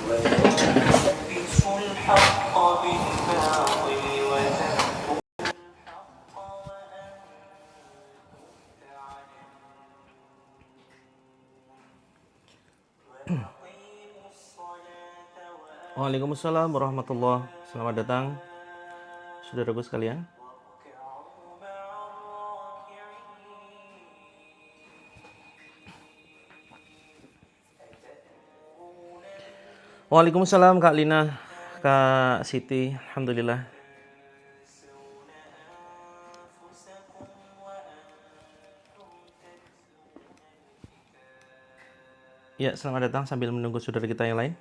ويلبس الحق بالباطل وتكتم الحق وأنتم تعلمون وأقيموا الصلاة Waalaikumsalam warahmatullahi. Selamat datang, saudaraku sekalian. واركعوا مع الراكعين Waalaikumsalam Kak Lina, Kak Siti, Alhamdulillah. تنسون أنفسكم وأنتم تتلون الكتاب Ya, selamat datang sambil menunggu saudara kita yang lain.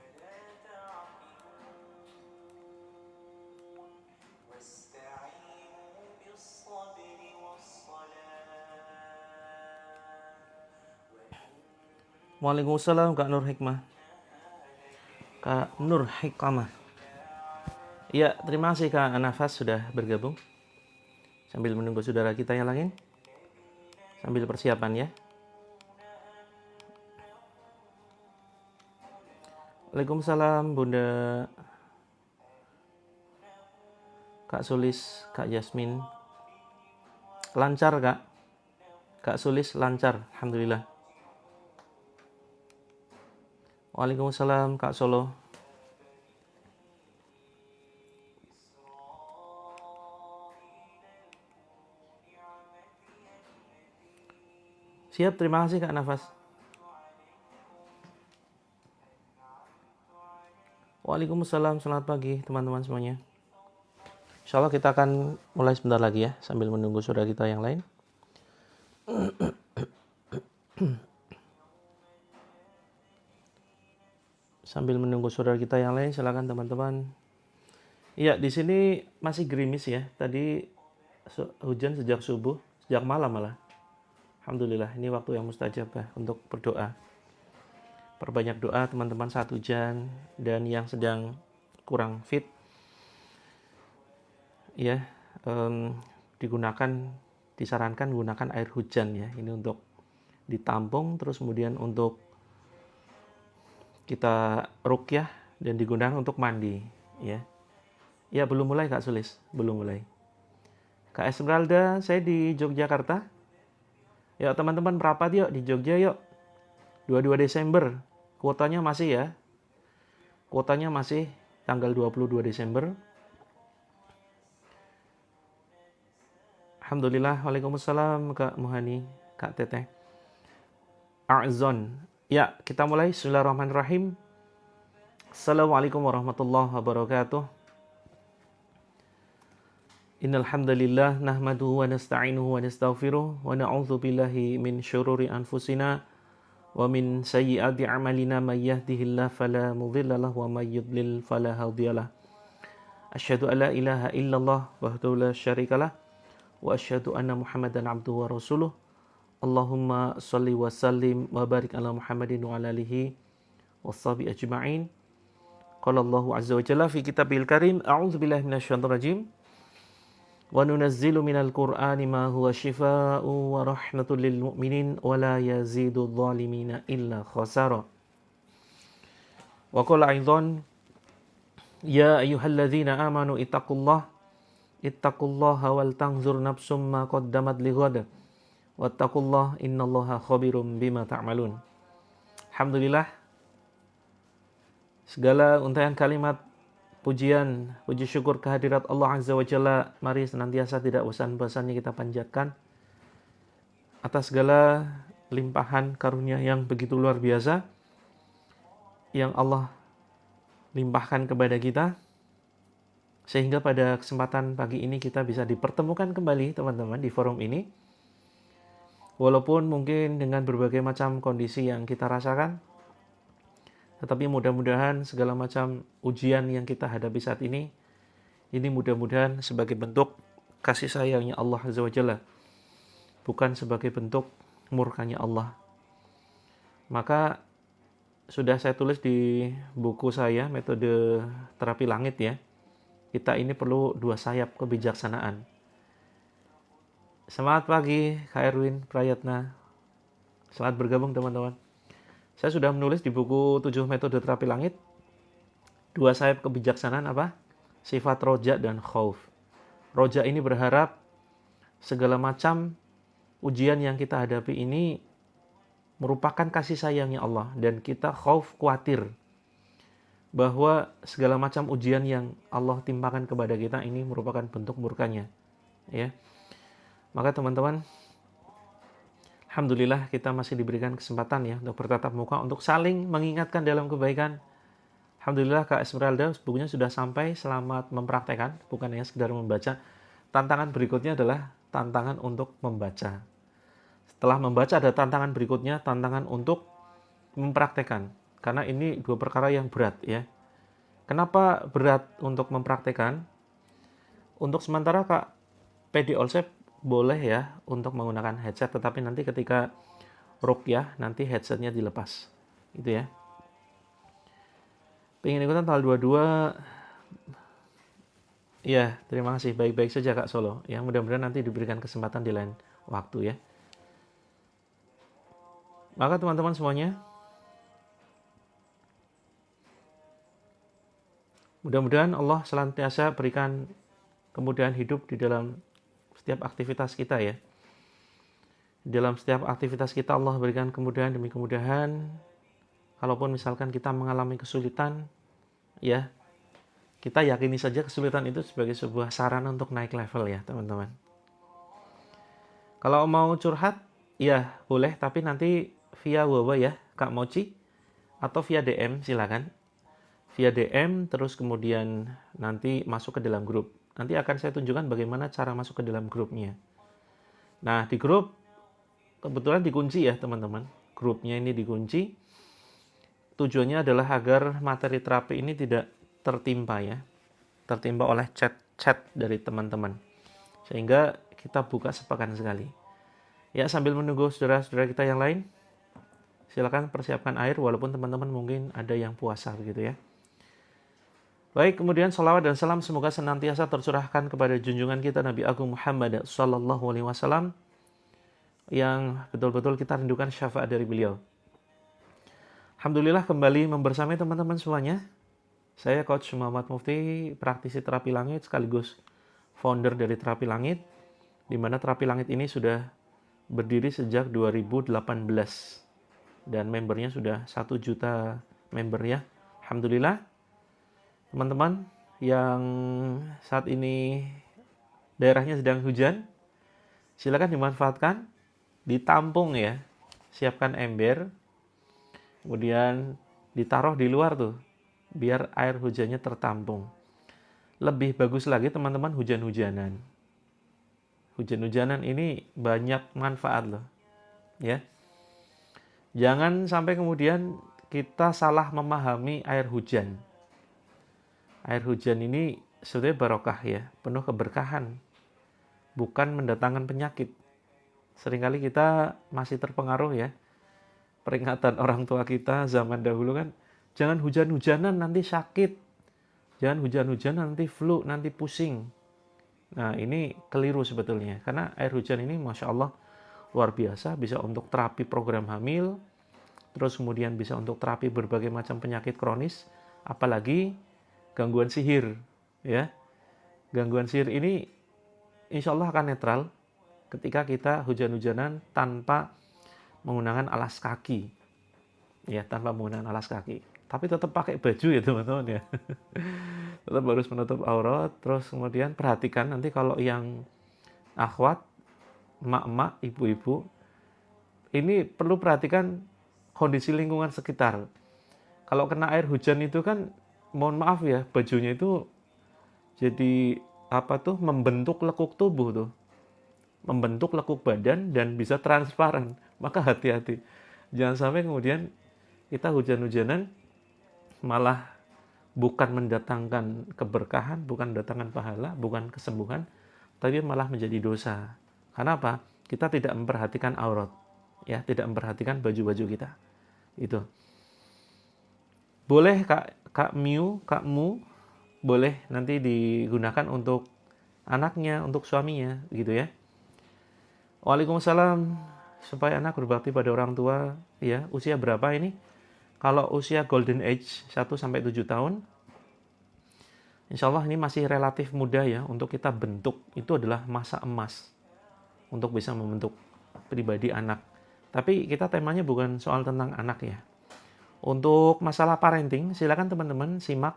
واستعينوا بالصبر والصلاة Waalaikumsalam Kak Nur Hikmah. Kak Nur Hikmah. Ya, terima kasih Kak Nafas sudah bergabung. Sambil menunggu saudara kita yang lain. Sambil persiapan ya. Waalaikumsalam Bunda Kak Sulis, Kak Yasmin. Lancar Kak. Kak Sulis lancar, Alhamdulillah. Waalaikumsalam Kak Solo. Siap, terima kasih Kak Nafas. Waalaikumsalam, selamat pagi teman-teman semuanya. Insya Allah kita akan mulai sebentar lagi ya, sambil menunggu saudara kita yang lain. Sambil menunggu saudara kita yang lain, silakan teman-teman. Iya, di sini masih gerimis ya. Tadi hujan sejak subuh, sejak malam malah. Alhamdulillah, ini waktu yang mustajab untuk berdoa. Perbanyak doa teman-teman saat hujan dan yang sedang kurang fit. Ya, disarankan gunakan air hujan ya. Ini untuk ditampung, terus kemudian untuk kita ruqyah dan digunakan untuk mandi ya. Ya, belum mulai Kak Sulis, belum mulai. Kak Esmeralda, saya di Yogyakarta. Ya, teman-teman merapat yuk di Jogja yuk. 22 Desember. Kuotanya masih ya. Kuotanya masih tanggal 22 Desember. Alhamdulillah. Waalaikumsalam Kak Muhani, Kak Teteh. A'zon. Ya, kita mulai. Bismillahirrahmanirrahim. Assalamualaikum warahmatullahi wabarakatuh. Innal hamdalillah nahmaduhu wa nasta'inuhu wa nastaghfiruh wa na'udzu billahi min syururi anfusina wa min sayyiati a'malina may yahdihillahu fala mudilla lahu wa may yudlil fala hadiyalah. Asyhadu an la ilaha illallah wahdahu la syarikalah wa asyhadu anna Muhammadan abduhu wa rasuluh. Allahumma shalli wa sallim wa barik ala Muhammadin wa ala alihi washabihi ajma'in. Qala Allahu azza wa jalla fi kitabil karim, a'udzu billahi minasyaitonir rajim. Wa nunazzilu minal qur'ani ma huwa shifaa'un wa rahmatul lil mu'minin wa la yazidudz zalimina illa khasara. Wa qala aidan ya ayyuhalladzina amanu ittaqullaha wal tanzur nafsum ma qaddamat lighad wattaqullaha innallaha khabirum bima ta'malun. Alhamdulillah, segala untayan kalimat pujian, puji syukur kehadirat Allah Azza wa Jalla, mari senantiasa tidak bosan-bosannya kita panjatkan atas segala limpahan karunia yang begitu luar biasa yang Allah limpahkan kepada kita, sehingga pada kesempatan pagi ini kita bisa dipertemukan kembali teman-teman di forum ini. Walaupun mungkin dengan berbagai macam kondisi yang kita rasakan, tetapi mudah-mudahan segala macam ujian yang kita hadapi saat ini mudah-mudahan sebagai bentuk kasih sayangnya Allah Azza wa Jalla, bukan sebagai bentuk murkanya Allah. Maka sudah saya tulis di buku saya, metode terapi langit ya, kita ini perlu dua sayap kebijaksanaan. Semangat pagi Kak Erwin Prayatna, selamat bergabung teman-teman. Saya sudah menulis di buku 7 metode terapi langit, Dua sayap kebijaksanaan apa? Sifat roja dan khauf. Roja ini berharap segala macam ujian yang kita hadapi ini merupakan kasih sayangnya Allah, dan kita khauf, khawatir bahwa segala macam ujian yang Allah timpakan kepada kita ini merupakan bentuk murkanya, ya. Maka teman-teman, alhamdulillah kita masih diberikan kesempatan ya untuk bertatap muka, untuk saling mengingatkan dalam kebaikan. Alhamdulillah Kak Esmeralda bukunya sudah sampai, selamat mempraktekkan, bukan hanya sekedar membaca. Tantangan berikutnya adalah tantangan untuk membaca. Setelah membaca ada tantangan berikutnya, tantangan untuk mempraktekkan. Karena ini dua perkara yang berat ya. Kenapa berat untuk mempraktekkan? Untuk sementara Kak PD Olsep boleh ya untuk menggunakan headset, tetapi nanti ketika ruqyah nanti headsetnya dilepas. Gitu ya. Pengen ikutan tanggal 22. Ya, terima kasih. Baik-baik saja Kak Solo. Ya, mudah-mudahan nanti diberikan kesempatan di lain waktu ya. Maka teman-teman semuanya, mudah-mudahan Allah senantiasa berikan kemudahan hidup di dalam setiap aktivitas kita ya. Di dalam setiap aktivitas kita Allah berikan kemudahan demi kemudahan. Kalaupun misalkan kita mengalami kesulitan, ya, kita yakini saja kesulitan itu sebagai sebuah sarana untuk naik level ya teman-teman. Kalau mau curhat, ya boleh, tapi nanti via WhatsApp ya Kak Mochi, atau via DM silakan. Via DM, terus kemudian nanti masuk ke dalam grup. Nanti akan saya tunjukkan bagaimana cara masuk ke dalam grupnya. Nah, di grup kebetulan dikunci ya teman-teman. Grupnya ini dikunci. Tujuannya adalah agar materi terapi ini tidak tertimpa ya. Tertimpa oleh chat-chat dari teman-teman. Sehingga kita buka sepekan sekali. Ya, sambil menunggu saudara-saudara kita yang lain, silakan persiapkan air, walaupun teman-teman mungkin ada yang puasa begitu ya. Baik, kemudian salawat dan salam semoga senantiasa tercurahkan kepada junjungan kita Nabi Agung Muhammad sallallahu alaihi wasallam, yang betul-betul kita rindukan syafaat dari beliau. Alhamdulillah kembali membersamai teman-teman semuanya. Saya Coach Muhammad Mufti, praktisi terapi langit sekaligus founder dari Terapi Langit, di mana Terapi Langit ini sudah berdiri sejak 2018 dan membernya sudah 1 juta member ya. Alhamdulillah. Teman-teman yang saat ini daerahnya sedang hujan, silakan dimanfaatkan, ditampung ya. Siapkan ember, kemudian ditaruh di luar tuh, biar air hujannya tertampung. Lebih bagus lagi teman-teman hujan-hujanan. Hujan-hujanan ini banyak manfaat loh. Ya. Jangan sampai kemudian kita salah memahami air hujan. Air hujan ini sebetulnya barokah ya, penuh keberkahan, bukan mendatangkan penyakit. Seringkali kita masih terpengaruh ya, peringatan orang tua kita zaman dahulu kan, jangan hujan-hujanan nanti sakit, jangan hujan-hujanan nanti flu, nanti pusing. Nah ini keliru sebetulnya, karena air hujan ini Masya Allah luar biasa, bisa untuk terapi program hamil, terus kemudian bisa untuk terapi berbagai macam penyakit kronis, apalagi gangguan sihir ya. Gangguan sihir ini insya Allah akan netral ketika kita hujan-hujanan tanpa menggunakan alas kaki ya, tanpa menggunakan alas kaki, tapi tetap pakai baju ya teman-teman ya. Tetap harus menutup aurat. Terus kemudian perhatikan nanti kalau yang akhwat, emak-emak, ibu-ibu, ini perlu perhatikan kondisi lingkungan sekitar. Kalau kena air hujan itu kan, mohon maaf ya, bajunya itu jadi membentuk lekuk tubuh tuh, membentuk lekuk badan dan bisa transparan. Maka hati-hati, jangan sampai kemudian kita hujan-hujanan malah bukan mendatangkan keberkahan, bukan mendatangkan pahala, bukan kesembuhan, tapi malah menjadi dosa. Karena apa? Kita tidak memperhatikan aurat ya, tidak memperhatikan baju-baju kita. Itu boleh Kak Mu, boleh nanti digunakan untuk anaknya, untuk suaminya, gitu ya. Waalaikumsalam. Supaya anak berbakti pada orang tua, ya. Usia berapa ini? Kalau usia golden age 1-7 tahun, Insya Allah ini masih relatif muda ya untuk kita bentuk. Itu adalah masa emas untuk bisa membentuk pribadi anak. Tapi kita temanya bukan soal tentang anak ya. Untuk masalah parenting, silakan teman-teman simak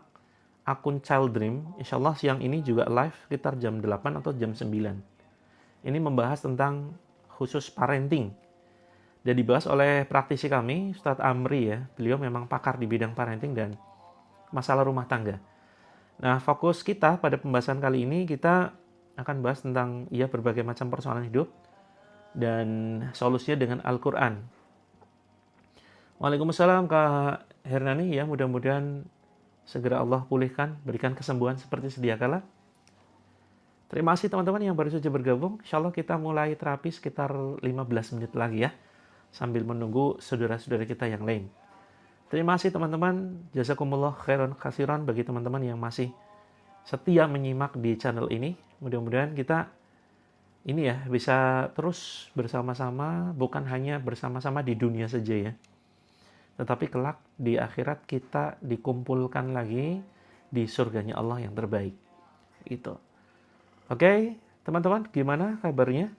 akun Child Dream. Insya Allah siang ini juga live sekitar jam 8 atau jam 9. Ini membahas tentang khusus parenting. Dan dibahas oleh praktisi kami, Ustadz Amri ya. Beliau memang pakar di bidang parenting dan masalah rumah tangga. Nah, fokus kita pada pembahasan kali ini, kita akan bahas tentang berbagai macam persoalan hidup dan solusinya dengan Al-Quran. Waalaikumsalam Kak Hernani ya, mudah-mudahan segera Allah pulihkan, berikan kesembuhan seperti sedia kala. Terima kasih teman-teman yang baru saja bergabung. Insya Allah kita mulai terapi sekitar 15 menit lagi ya, sambil menunggu saudara-saudara kita yang lain. Terima kasih teman-teman, jazakumullah khairan katsiran bagi teman-teman yang masih setia menyimak di channel ini. Mudah-mudahan kita ini ya bisa terus bersama-sama, bukan hanya bersama-sama di dunia saja ya, tetapi kelak di akhirat kita dikumpulkan lagi di surganya Allah yang terbaik. Itu. Oke, teman-teman, gimana kabarnya?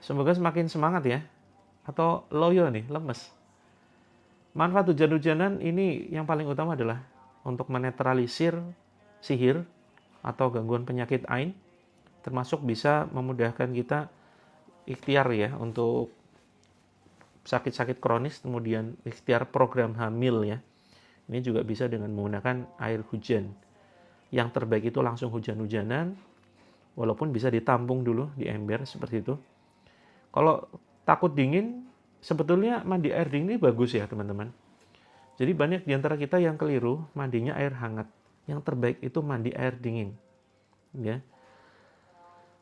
Semoga semakin semangat ya. Atau loyo nih, lemes. Manfaat hujan-hujanan ini yang paling utama adalah untuk menetralisir sihir atau gangguan penyakit ain, termasuk bisa memudahkan kita ikhtiar ya untuk sakit-sakit kronis, kemudian ikhtiar program hamil ya. Ini juga bisa dengan menggunakan air hujan. Yang terbaik itu langsung hujan-hujanan, walaupun bisa ditampung dulu di ember seperti itu. Kalau takut dingin, sebetulnya mandi air dingin ini bagus ya teman-teman. Jadi banyak di antara kita yang keliru mandinya air hangat. Yang terbaik itu mandi air dingin. Ya.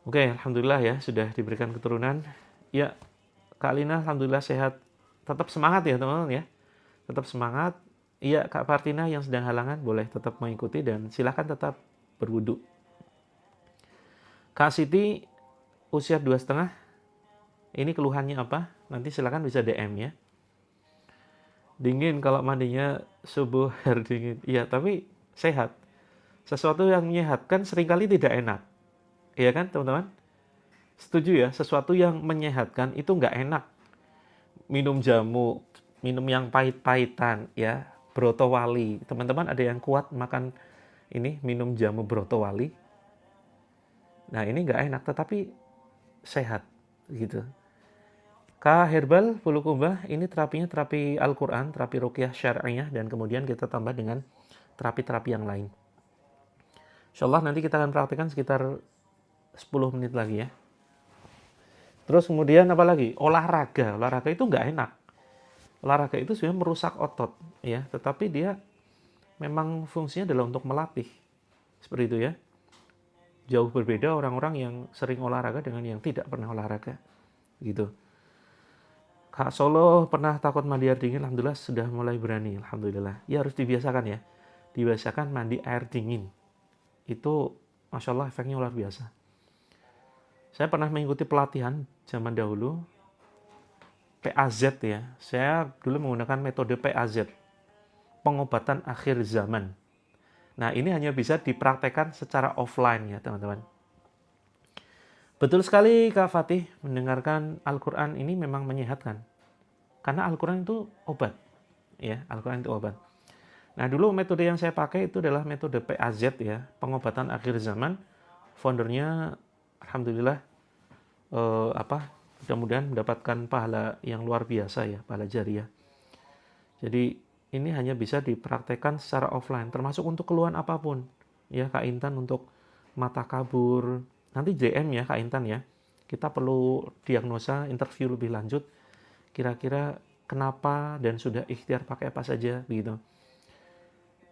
Oke, alhamdulillah ya sudah diberikan keturunan. Ya, Kak Lina alhamdulillah sehat. Tetap semangat ya teman-teman ya. Tetap semangat. Iya, Kak Partina yang sedang halangan boleh tetap mengikuti dan silakan tetap berwudu. Kak Siti usia 2,5. Ini keluhannya apa? Nanti silakan bisa DM ya. Dingin kalau mandinya subuh air dingin. Iya, tapi sehat. Sesuatu yang menyehatkan seringkali tidak enak. Iya kan teman-teman? Setuju ya, sesuatu yang menyehatkan itu nggak enak. Minum jamu, minum yang pahit-pahitan ya, brotowali. Teman-teman ada yang kuat makan ini, minum jamu brotowali? Nah ini nggak enak, tetapi sehat gitu. Kak Herbal Bulukumba, ini terapinya terapi Al-Quran, terapi ruqyah syar'iyah, dan kemudian kita tambah dengan terapi-terapi yang lain. Insyaallah nanti kita akan praktikkan sekitar 10 menit lagi ya. Terus kemudian apa lagi? Olahraga. Olahraga itu nggak enak. Olahraga itu sebenarnya merusak otot ya, tetapi dia memang fungsinya adalah untuk melatih. Seperti itu ya. Jauh berbeda orang-orang yang sering olahraga dengan yang tidak pernah olahraga. Gitu. Kak Solo pernah takut mandi air dingin, alhamdulillah sudah mulai berani, alhamdulillah. Ya harus dibiasakan ya. Dibiasakan mandi air dingin. Itu Masya Allah efeknya luar biasa. Saya pernah mengikuti pelatihan zaman dahulu, PAZ ya. Saya dulu menggunakan metode PAZ, pengobatan akhir zaman. Nah ini hanya bisa dipraktekkan secara offline ya teman-teman. Betul sekali Kak Fatih, mendengarkan Al-Quran ini memang menyehatkan. Karena Al-Quran itu obat. Ya, Al-Quran itu obat. Nah dulu metode yang saya pakai itu adalah metode PAZ ya, pengobatan akhir zaman. Foundernya alhamdulillah mudah-mudahan mendapatkan pahala yang luar biasa ya, pahala jariah. Jadi ini hanya bisa dipraktekkan secara offline, termasuk untuk keluhan apapun. Ya Kak Intan untuk mata kabur, nanti JM ya Kak Intan ya. Kita perlu diagnosa, interview lebih lanjut. Kira-kira kenapa dan sudah ikhtiar pakai apa saja begitu.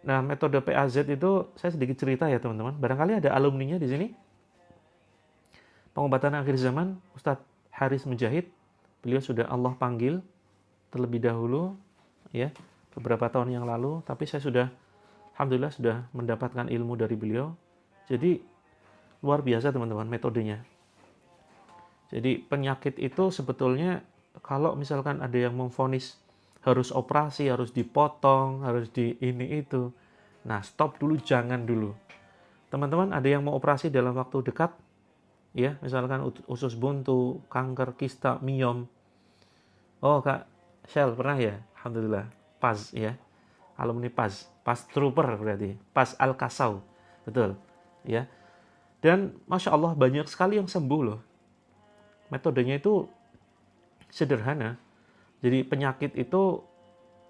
Nah, metode PAZ itu saya sedikit cerita ya teman-teman. Barangkali ada alumninya di sini. Pengobatan akhir zaman Ustadz Haris Mujahid. Beliau sudah Allah panggil terlebih dahulu ya, beberapa tahun yang lalu, tapi saya sudah alhamdulillah sudah mendapatkan ilmu dari beliau. Jadi luar biasa teman-teman metodenya. Jadi penyakit itu sebetulnya kalau misalkan ada yang memvonis harus operasi, harus dipotong, harus di ini itu, Nah, stop dulu, jangan dulu. Teman-teman ada yang mau operasi dalam waktu dekat, ya, misalkan usus buntu, kanker, kista, miom. Oh, Kak Shell pernah ya? Alhamdulillah. PAS ya. Alumni PAS. PAS Trooper berarti. PAS Al-Kasau. Betul. Ya. Dan Masya Allah banyak sekali yang sembuh loh. Metodenya itu sederhana. Jadi penyakit itu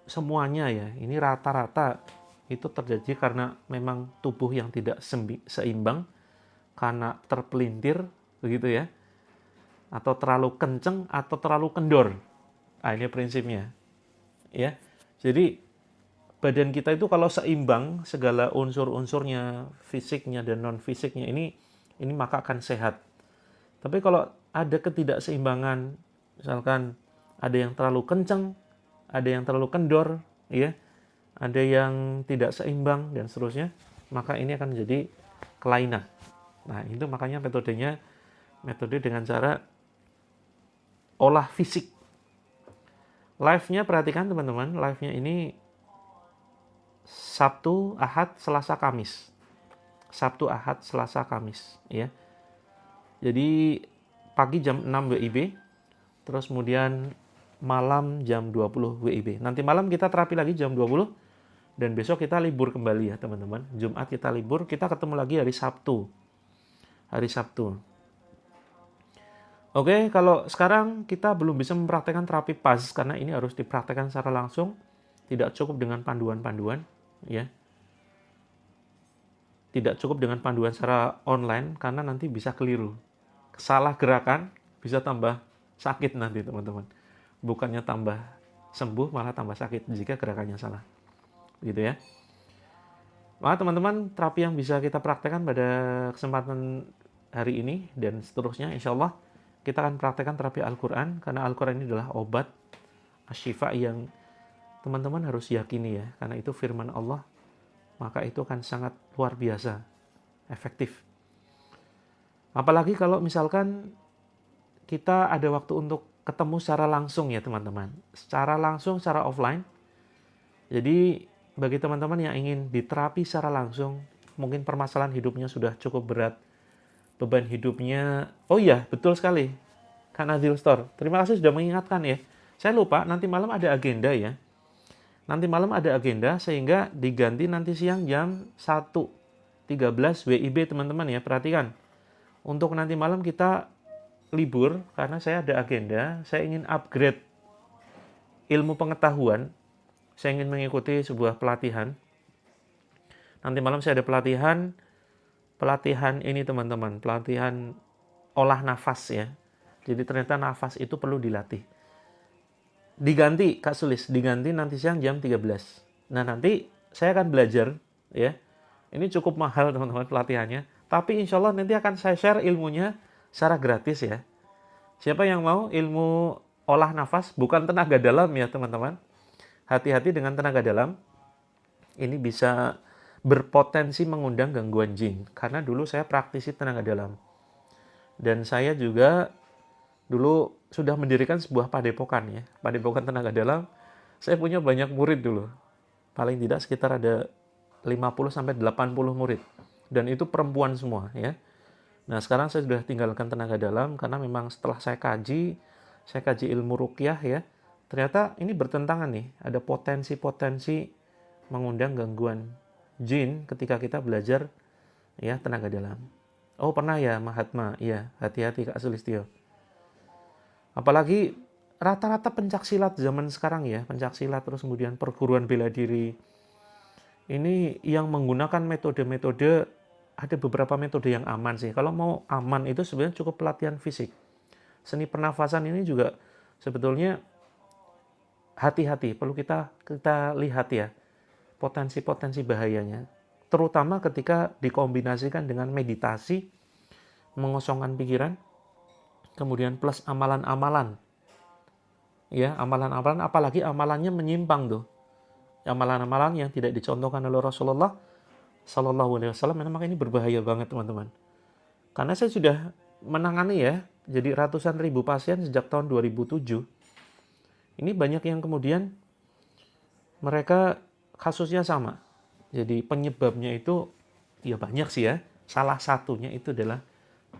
semuanya ya, ini rata-rata itu terjadi karena memang tubuh yang tidak seimbang, karena terpelintir, begitu ya, atau terlalu kenceng atau terlalu kendor. Nah, ini prinsipnya. Ya. Jadi badan kita itu kalau seimbang segala unsur-unsurnya, fisiknya dan non fisiknya ini maka akan sehat. Tapi kalau ada ketidakseimbangan, misalkan ada yang terlalu kenceng, ada yang terlalu kendor, ya, ada yang tidak seimbang dan seterusnya, maka ini akan menjadi kelainan. Nah, itu makanya metode dengan cara olah fisik. Live-nya perhatikan teman-teman, live-nya ini Sabtu, Ahad, Selasa, Kamis. Sabtu, Ahad, Selasa, Kamis, ya. Jadi pagi jam 6 WIB, terus kemudian malam jam 20 WIB. Nanti malam kita terapi lagi jam 20, dan besok kita libur kembali ya teman-teman. Jumat kita libur, kita ketemu lagi hari Sabtu. Hari Sabtu. Oke, kalau sekarang kita belum bisa mempraktekkan terapi PAS, karena ini harus dipraktekkan secara langsung. Tidak cukup dengan panduan-panduan, ya. Tidak cukup dengan panduan secara online, karena nanti bisa keliru. Salah gerakan, bisa tambah sakit nanti teman-teman. Bukannya tambah sembuh, malah tambah sakit jika gerakannya salah. Gitu ya. Maka teman-teman, terapi yang bisa kita praktekkan pada kesempatan hari ini dan seterusnya, insya Allah kita akan praktekkan terapi Al-Quran, karena Al-Quran ini adalah obat asyifa yang teman-teman harus yakini ya, karena itu firman Allah, maka itu akan sangat luar biasa efektif. Apalagi kalau misalkan kita ada waktu untuk ketemu secara langsung ya teman-teman, secara langsung, secara offline. Jadi bagi teman-teman yang ingin diterapi secara langsung, mungkin permasalahan hidupnya sudah cukup berat, beban hidupnya, oh iya betul sekali, Kak Nazil Store, terima kasih sudah mengingatkan ya. Saya lupa, nanti malam ada agenda ya. Nanti malam ada agenda, sehingga diganti nanti siang jam 1.13 WIB teman-teman ya, perhatikan. Untuk nanti malam kita libur, karena saya ada agenda, saya ingin upgrade ilmu pengetahuan, saya ingin mengikuti sebuah pelatihan. Nanti malam saya ada pelatihan ini teman-teman, pelatihan olah nafas ya. Jadi ternyata nafas itu perlu dilatih. Diganti, Kak Sulis, diganti nanti siang jam 13. Nah, nanti saya akan belajar ya. Ini cukup mahal teman-teman pelatihannya, tapi insya Allah nanti akan saya share ilmunya secara gratis ya. Siapa yang mau ilmu olah nafas, bukan tenaga dalam ya teman-teman. Hati-hati dengan tenaga dalam. Ini bisa berpotensi mengundang gangguan jin. Karena dulu saya praktisi tenaga dalam. Dan saya juga dulu sudah mendirikan sebuah padepokan ya. Padepokan tenaga dalam. Saya punya banyak murid dulu. Paling tidak sekitar ada 50-80 murid. Dan itu perempuan semua ya. Nah sekarang saya sudah tinggalkan tenaga dalam, karena memang setelah saya kaji ilmu ruqyah ya. Ternyata ini bertentangan nih. Ada potensi-potensi mengundang gangguan jin ketika kita belajar ya tenaga dalam. Oh pernah ya Mahatma, iya hati-hati Kak Sulistyo. Apalagi rata-rata pencaksilat zaman sekarang ya, pencaksilat terus kemudian perguruan bela diri. Ini yang menggunakan metode-metode, ada beberapa metode yang aman sih. Kalau mau aman itu sebenarnya cukup pelatihan fisik. Seni pernafasan ini juga sebetulnya hati-hati, perlu kita lihat ya potensi-potensi bahayanya, terutama ketika dikombinasikan dengan meditasi, mengosongkan pikiran, kemudian plus amalan-amalan. Ya, amalan-amalan, apalagi amalannya menyimpang tuh. Amalan-amalan yang tidak dicontohkan oleh Rasulullah Sallallahu Alaihi Wasallam, memang ini berbahaya banget teman-teman. Karena saya sudah menangani ya, jadi ratusan ribu pasien sejak tahun 2007. Ini banyak yang kemudian mereka kasusnya sama. Jadi penyebabnya itu ya banyak sih ya. Salah satunya itu adalah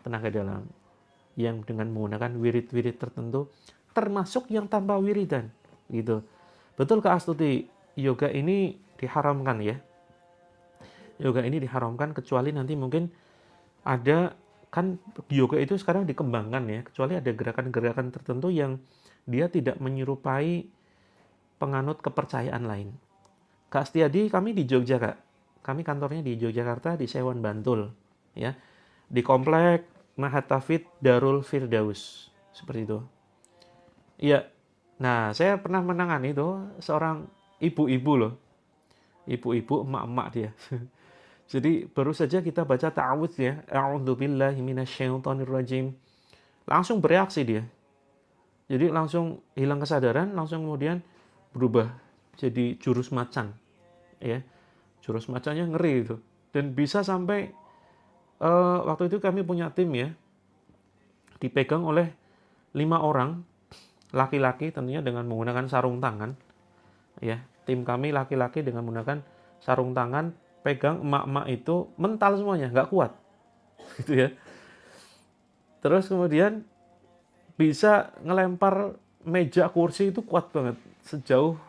tenaga dalam yang dengan menggunakan wirid-wirid tertentu, termasuk yang tanpa wiridan gitu. Betul Kak Astuti, yoga ini diharamkan ya. Yoga ini diharamkan kecuali nanti mungkin ada, kan yoga itu sekarang dikembangkan ya, kecuali ada gerakan-gerakan tertentu yang dia tidak menyerupai penganut kepercayaan lain. Kak Setiadi, kami di Jogja Kak. Kami kantornya di Yogyakarta, di Sewan Bantul ya. Di komplek Mahat Tafid Darul Firdaus. Seperti itu. Iya. Nah, saya pernah menangani itu seorang ibu-ibu loh. Ibu-ibu, emak-emak dia. Jadi baru saja kita baca ta'awudz ya. A'udzubillahi minasyaitonirrajim. Langsung bereaksi dia. Jadi langsung hilang kesadaran, langsung kemudian berubah jadi jurus macan. Ya. Jurus macannya ngeri itu. Dan bisa sampai waktu itu kami punya tim ya. Dipegang oleh 5 orang laki-laki tentunya dengan menggunakan sarung tangan. Ya, tim kami laki-laki dengan menggunakan sarung tangan, pegang emak-emak itu mental semuanya, nggak kuat. Gitu ya. Terus kemudian bisa ngelempar meja kursi itu kuat banget, sejauh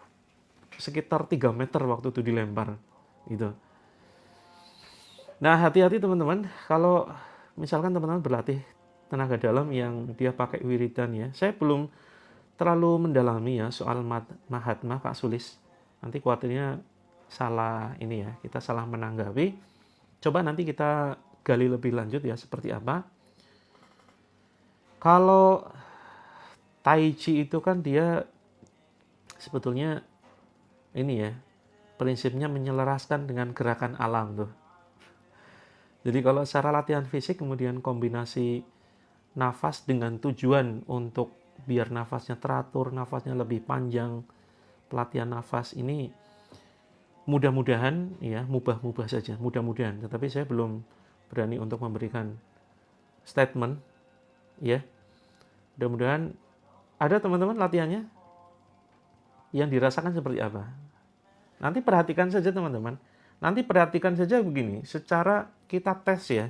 sekitar 3 meter waktu itu dilempar gitu. Nah, hati-hati teman-teman kalau misalkan teman-teman berlatih tenaga dalam yang dia pakai wiridan ya. Saya belum terlalu mendalami ya soal Mahatma Kak Sulis. Nanti khawatirnya salah ini ya, kita salah menanggapi. Coba nanti kita gali lebih lanjut ya seperti apa. Kalau Tai Chi itu kan dia sebetulnya ini ya, prinsipnya menyelaraskan dengan gerakan alam tuh. Jadi kalau secara latihan fisik kemudian kombinasi nafas dengan tujuan untuk biar nafasnya teratur, nafasnya lebih panjang, pelatihan nafas ini mudah-mudahan ya, mubah-mubah saja, mudah-mudahan. Tetapi saya belum berani untuk memberikan statement ya. Mudah-mudahan ada teman-teman latihannya yang dirasakan seperti apa. Nanti perhatikan saja teman-teman. Nanti perhatikan saja begini, secara kita tes ya.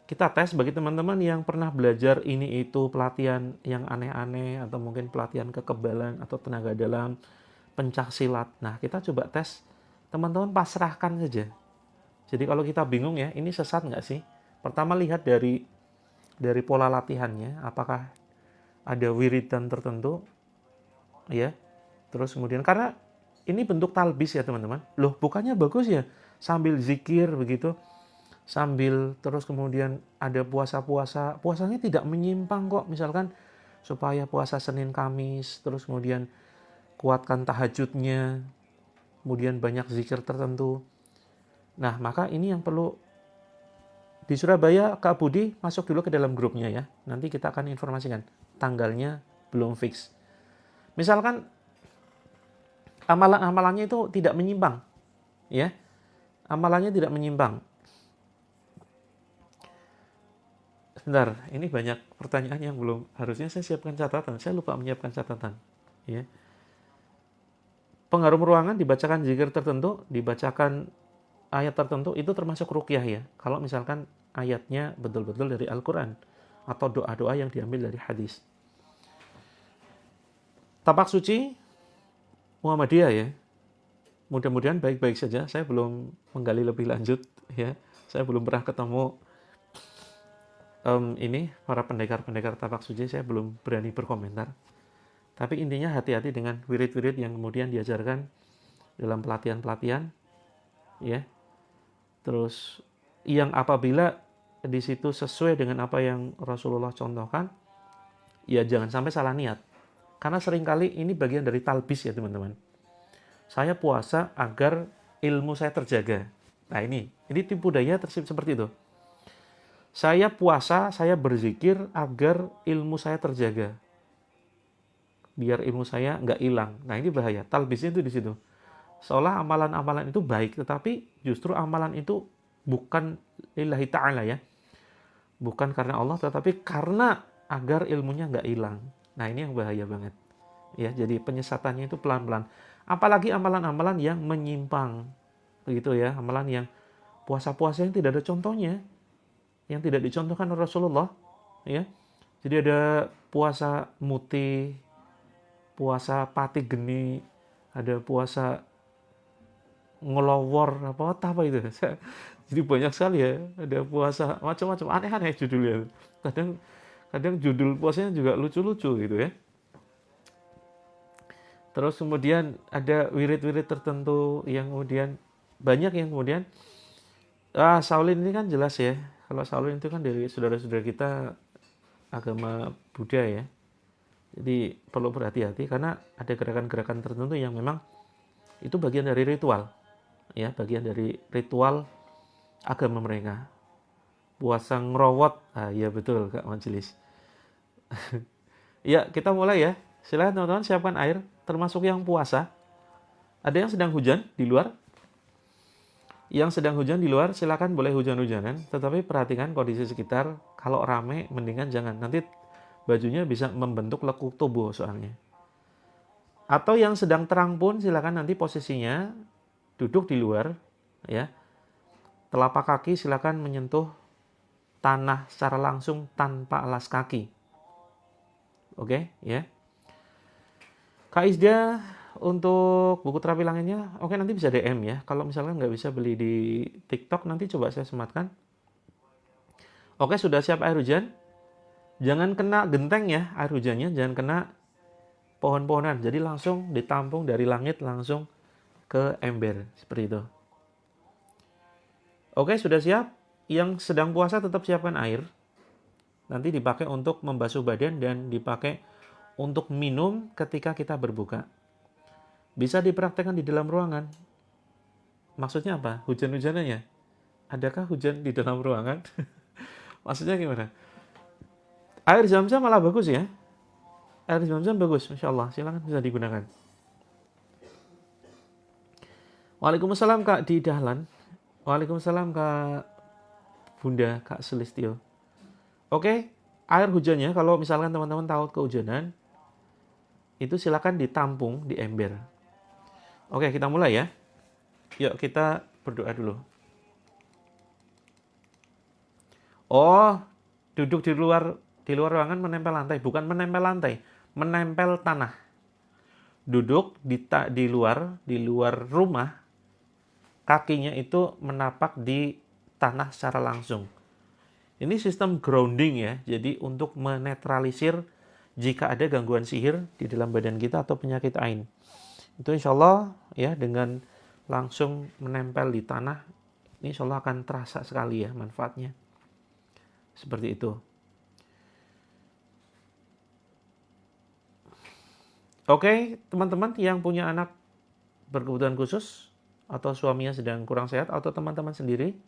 Kita tes bagi teman-teman yang pernah belajar ini itu pelatihan yang aneh-aneh atau mungkin pelatihan kekebalan atau tenaga dalam, pencak silat. Nah, kita coba tes, teman-teman pasrahkan saja. Jadi kalau kita bingung ya, ini sesat nggak sih? Pertama lihat dari pola latihannya, apakah ada wiridan tertentu, ya. Terus kemudian karena ini bentuk talbis ya teman-teman. Loh, bukannya bagus ya sambil zikir begitu, sambil terus kemudian ada puasa-puasa. Puasanya tidak menyimpang kok. Misalkan supaya puasa Senin Kamis, terus kemudian kuatkan tahajudnya, kemudian banyak zikir tertentu. Nah, maka ini yang perlu di Surabaya, Kak Budi masuk dulu ke dalam grupnya ya. Nanti kita akan informasikan. Tanggalnya belum fix. Misalkan amalan-amalannya itu tidak menyimpang. Ya. Amalannya tidak menyimpang. Sebentar, ini banyak pertanyaan yang belum, harusnya saya siapkan catatan. Saya lupa menyiapkan catatan. Ya. Pengharum ruangan dibacakan zikir tertentu, dibacakan ayat tertentu, itu termasuk ruqyah ya. Kalau misalkan ayatnya betul-betul dari Al-Quran atau doa-doa yang diambil dari hadis. Tapak suci Muhammadiyah ya. Mudah-mudahan baik-baik saja. Saya belum menggali lebih lanjut ya. Saya belum pernah ketemu ini para pendekar-pendekar tapak suci, saya belum berani berkomentar. Tapi intinya hati-hati dengan wirid-wirid yang kemudian diajarkan dalam pelatihan-pelatihan ya. Terus yang apabila di situ sesuai dengan apa yang Rasulullah contohkan, ya jangan sampai salah niat. Karena seringkali ini bagian dari talbis ya teman-teman. Saya puasa agar ilmu saya terjaga. Nah ini tipu daya seperti itu. Saya puasa, saya berzikir agar ilmu saya terjaga. Biar ilmu saya nggak hilang. Nah ini bahaya. Talbisnya itu di situ. Seolah amalan-amalan itu baik, tetapi justru amalan itu bukan lillahi ta'ala ya. Bukan karena Allah, tetapi karena agar ilmunya nggak hilang. Nah ini yang bahaya banget. Ya, jadi penyesatannya itu pelan-pelan. Apalagi amalan-amalan yang menyimpang. begitu ya, amalan yang puasa-puasa yang tidak ada contohnya, yang tidak dicontohkan oleh Rasulullah, ya. Jadi ada puasa muti, puasa pati geni, ada puasa ngelowor apa itu. Jadi banyak sekali ya, ada puasa macam-macam aneh-aneh judulnya. Kadang kadang judul puasanya juga lucu-lucu gitu ya. Terus kemudian ada wirid-wirid tertentu yang kemudian banyak yang kemudian Shaolin ini kan jelas ya. Kalau Shaolin itu kan dari saudara-saudara kita agama Buddha ya. Jadi perlu berhati-hati karena ada gerakan-gerakan tertentu yang memang itu bagian dari ritual. Ya, bagian dari ritual agama mereka. Puasa ngerowot. Iya betul Kak Majelis. Ya, kita mulai ya. Silakan teman-teman siapkan air, termasuk yang puasa. Ada yang sedang hujan di luar? Yang sedang hujan di luar, silakan boleh hujan-hujanan, tetapi perhatikan kondisi sekitar. Kalau rame, mendingan jangan. Nanti bajunya bisa membentuk lekuk tubuh soalnya. Atau yang sedang terang pun silakan nanti posisinya duduk di luar, ya. Telapak kaki silakan menyentuh tanah secara langsung tanpa alas kaki. Oke, ya. Kak Isda, untuk buku terapi langitnya, oke nanti bisa DM ya. Kalau misalkan nggak bisa beli di TikTok, nanti coba saya sematkan. Oke, sudah siap air hujan? Jangan kena genteng ya air hujannya, jangan kena pohon-pohonan. Jadi langsung ditampung dari langit langsung ke ember, seperti itu. Oke, sudah siap? Yang sedang puasa tetap siapkan air. Nanti dipakai untuk membasuh badan dan dipakai untuk minum ketika kita berbuka. Bisa dipraktekkan di dalam ruangan. Maksudnya apa? Hujan-hujanannya? Adakah hujan di dalam ruangan? Maksudnya gimana? Air zam-zam malah bagus ya. Air zam-zam bagus, Masya Allah. Silakan bisa digunakan. Waalaikumsalam Kak di Dahlan. Waalaikumsalam Kak Bunda, Kak Sulistyo. Oke, air hujannya kalau misalkan teman-teman takut kehujanan, itu silakan ditampung di ember. Oke, kita mulai ya. Yuk kita berdoa dulu. Oh, duduk di luar ruangan menempel lantai, bukan menempel lantai, menempel tanah. Duduk di luar rumah, kakinya itu menapak di tanah secara langsung. Ini sistem grounding ya, jadi untuk menetralisir jika ada gangguan sihir di dalam badan kita atau penyakit ain. Itu insya Allah ya dengan langsung menempel di tanah, ini insya Allah akan terasa sekali ya manfaatnya. Seperti itu. Oke, teman-teman yang punya anak berkebutuhan khusus atau suaminya sedang kurang sehat atau teman-teman sendiri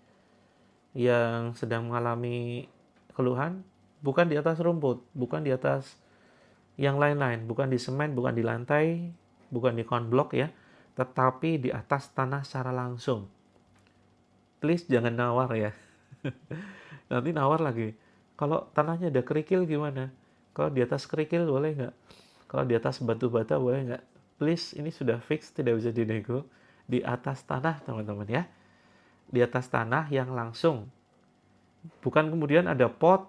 yang sedang mengalami keluhan, bukan di atas rumput, bukan di atas yang lain-lain, bukan di semen, bukan di lantai, bukan di konblok ya, tetapi di atas tanah secara langsung. Please jangan nawar ya. Nanti nawar lagi. Kalau tanahnya ada kerikil gimana? Kalau di atas kerikil boleh nggak? Kalau di atas batu bata boleh nggak? Please, ini sudah fix, tidak bisa dinego. Di atas tanah teman-teman ya. Di atas tanah yang langsung. Bukan kemudian ada pot.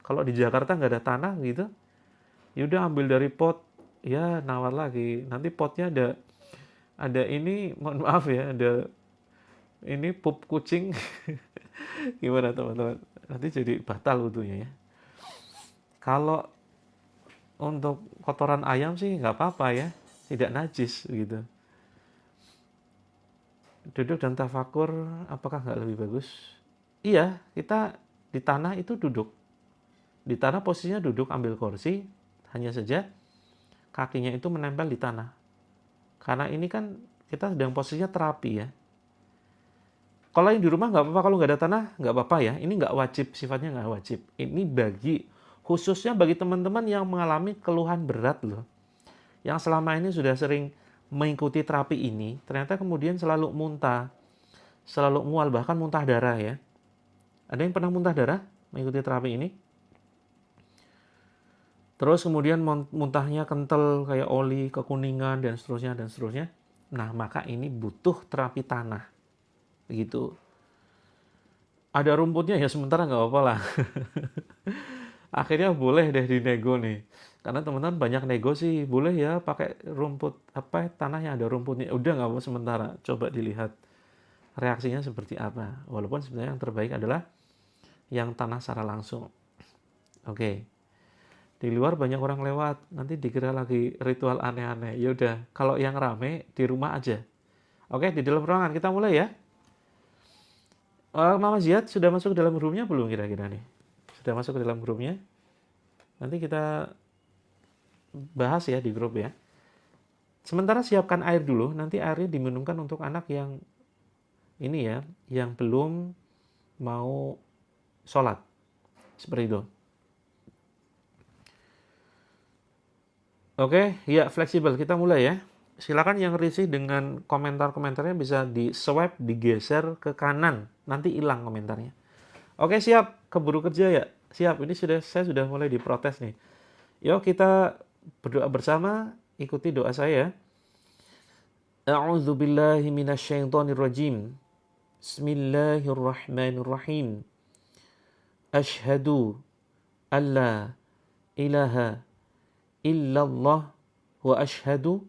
Kalau di Jakarta nggak ada tanah gitu, yaudah ambil dari pot. Ya nawar lagi. Nanti potnya ada ini, mohon maaf ya, ada ini pup kucing. Gimana teman-teman? Nanti jadi batal wudunya ya. Kalau untuk kotoran ayam sih nggak apa-apa ya, tidak najis gitu. Duduk dan tafakur, apakah nggak lebih bagus? Iya, kita di tanah itu duduk. Di tanah posisinya duduk, ambil kursi, hanya saja kakinya itu menempel di tanah. Karena ini kan kita sedang posisinya terapi ya. Kalau yang di rumah nggak apa-apa, kalau nggak ada tanah nggak apa-apa ya. Ini nggak wajib, sifatnya nggak wajib. Ini khususnya bagi teman-teman yang mengalami keluhan berat loh. Yang selama ini sudah sering mengikuti terapi ini, ternyata kemudian selalu muntah, selalu mual, bahkan muntah darah ya. Ada yang pernah muntah darah mengikuti terapi ini? Terus kemudian muntahnya kental kayak oli, kekuningan, dan seterusnya, dan seterusnya. Nah, maka ini butuh terapi tanah. gitu. Ada rumputnya ya sementara nggak apa-apa lah. Akhirnya boleh deh dinego nih. Karena teman-teman banyak nego sih, boleh ya pakai rumput tanah yang ada rumputnya. Udah nggak apa sementara. Coba dilihat reaksinya seperti apa. Walaupun sebenarnya yang terbaik adalah yang tanah secara langsung. Oke. Di luar banyak orang lewat, nanti dikira lagi ritual aneh-aneh. Ya udah, kalau yang rame di rumah aja. Oke, di dalam ruangan kita mulai ya. Mama Ziad sudah masuk ke dalam roomnya belum kira-kira nih? Sudah masuk ke dalam roomnya? Nanti kita bahas ya di grup ya. Sementara siapkan air dulu, nanti airnya diminumkan untuk anak yang ini ya, yang belum mau sholat. Seperti itu. Oke, ya fleksibel. Kita mulai ya. Silakan yang risih dengan komentar-komentarnya bisa di swipe, digeser ke kanan. Nanti hilang komentarnya. Oke, siap. Keburu kerja ya? Siap. Ini saya sudah mulai diprotes nih. Yuk kita berdoa bersama. Ikuti doa saya. A'udzu billahi minasyaitonir rajim. Bismillahirrahmanirrahim. Asyhadu alla ilaha illallah wa asyhadu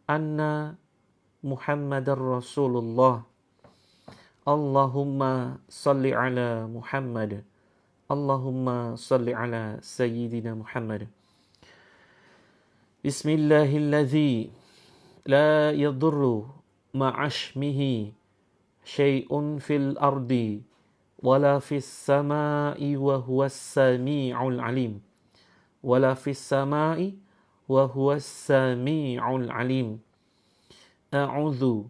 anna Muhammadar Rasulullah. Allahumma salli ala Muhammad. Allahumma salli ala Sayyidina Muhammad. Bismillahilladzi la yadurru ma'ashmihi syai'un fil ardi wala fis sama'i wa huwas sami'ul alim. Wala fis sama'i wa huwas sami'ul alim. A'udzu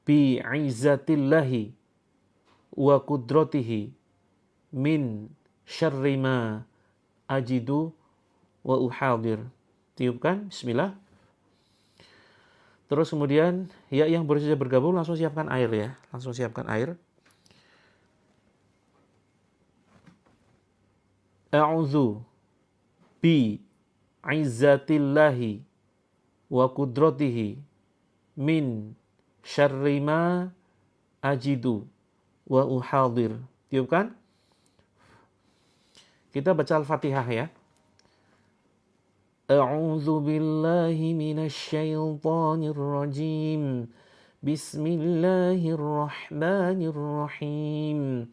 bi'izzatillahi wa qudratihi min syarri ma ajidu wa uhadir. Tiupkan, bismillah. Terus kemudian, ya yang baru saja bergabung langsung siapkan air ya. Langsung siapkan air. A'udzu bi'izzatillahi wa qudratihi min syarri ma ajidu wa uhadir. Tiupkan. Kita baca Al-Fatihah ya. A'udzu billahi minasy syaithanir rajim. Bismillahirrahmanirrahim.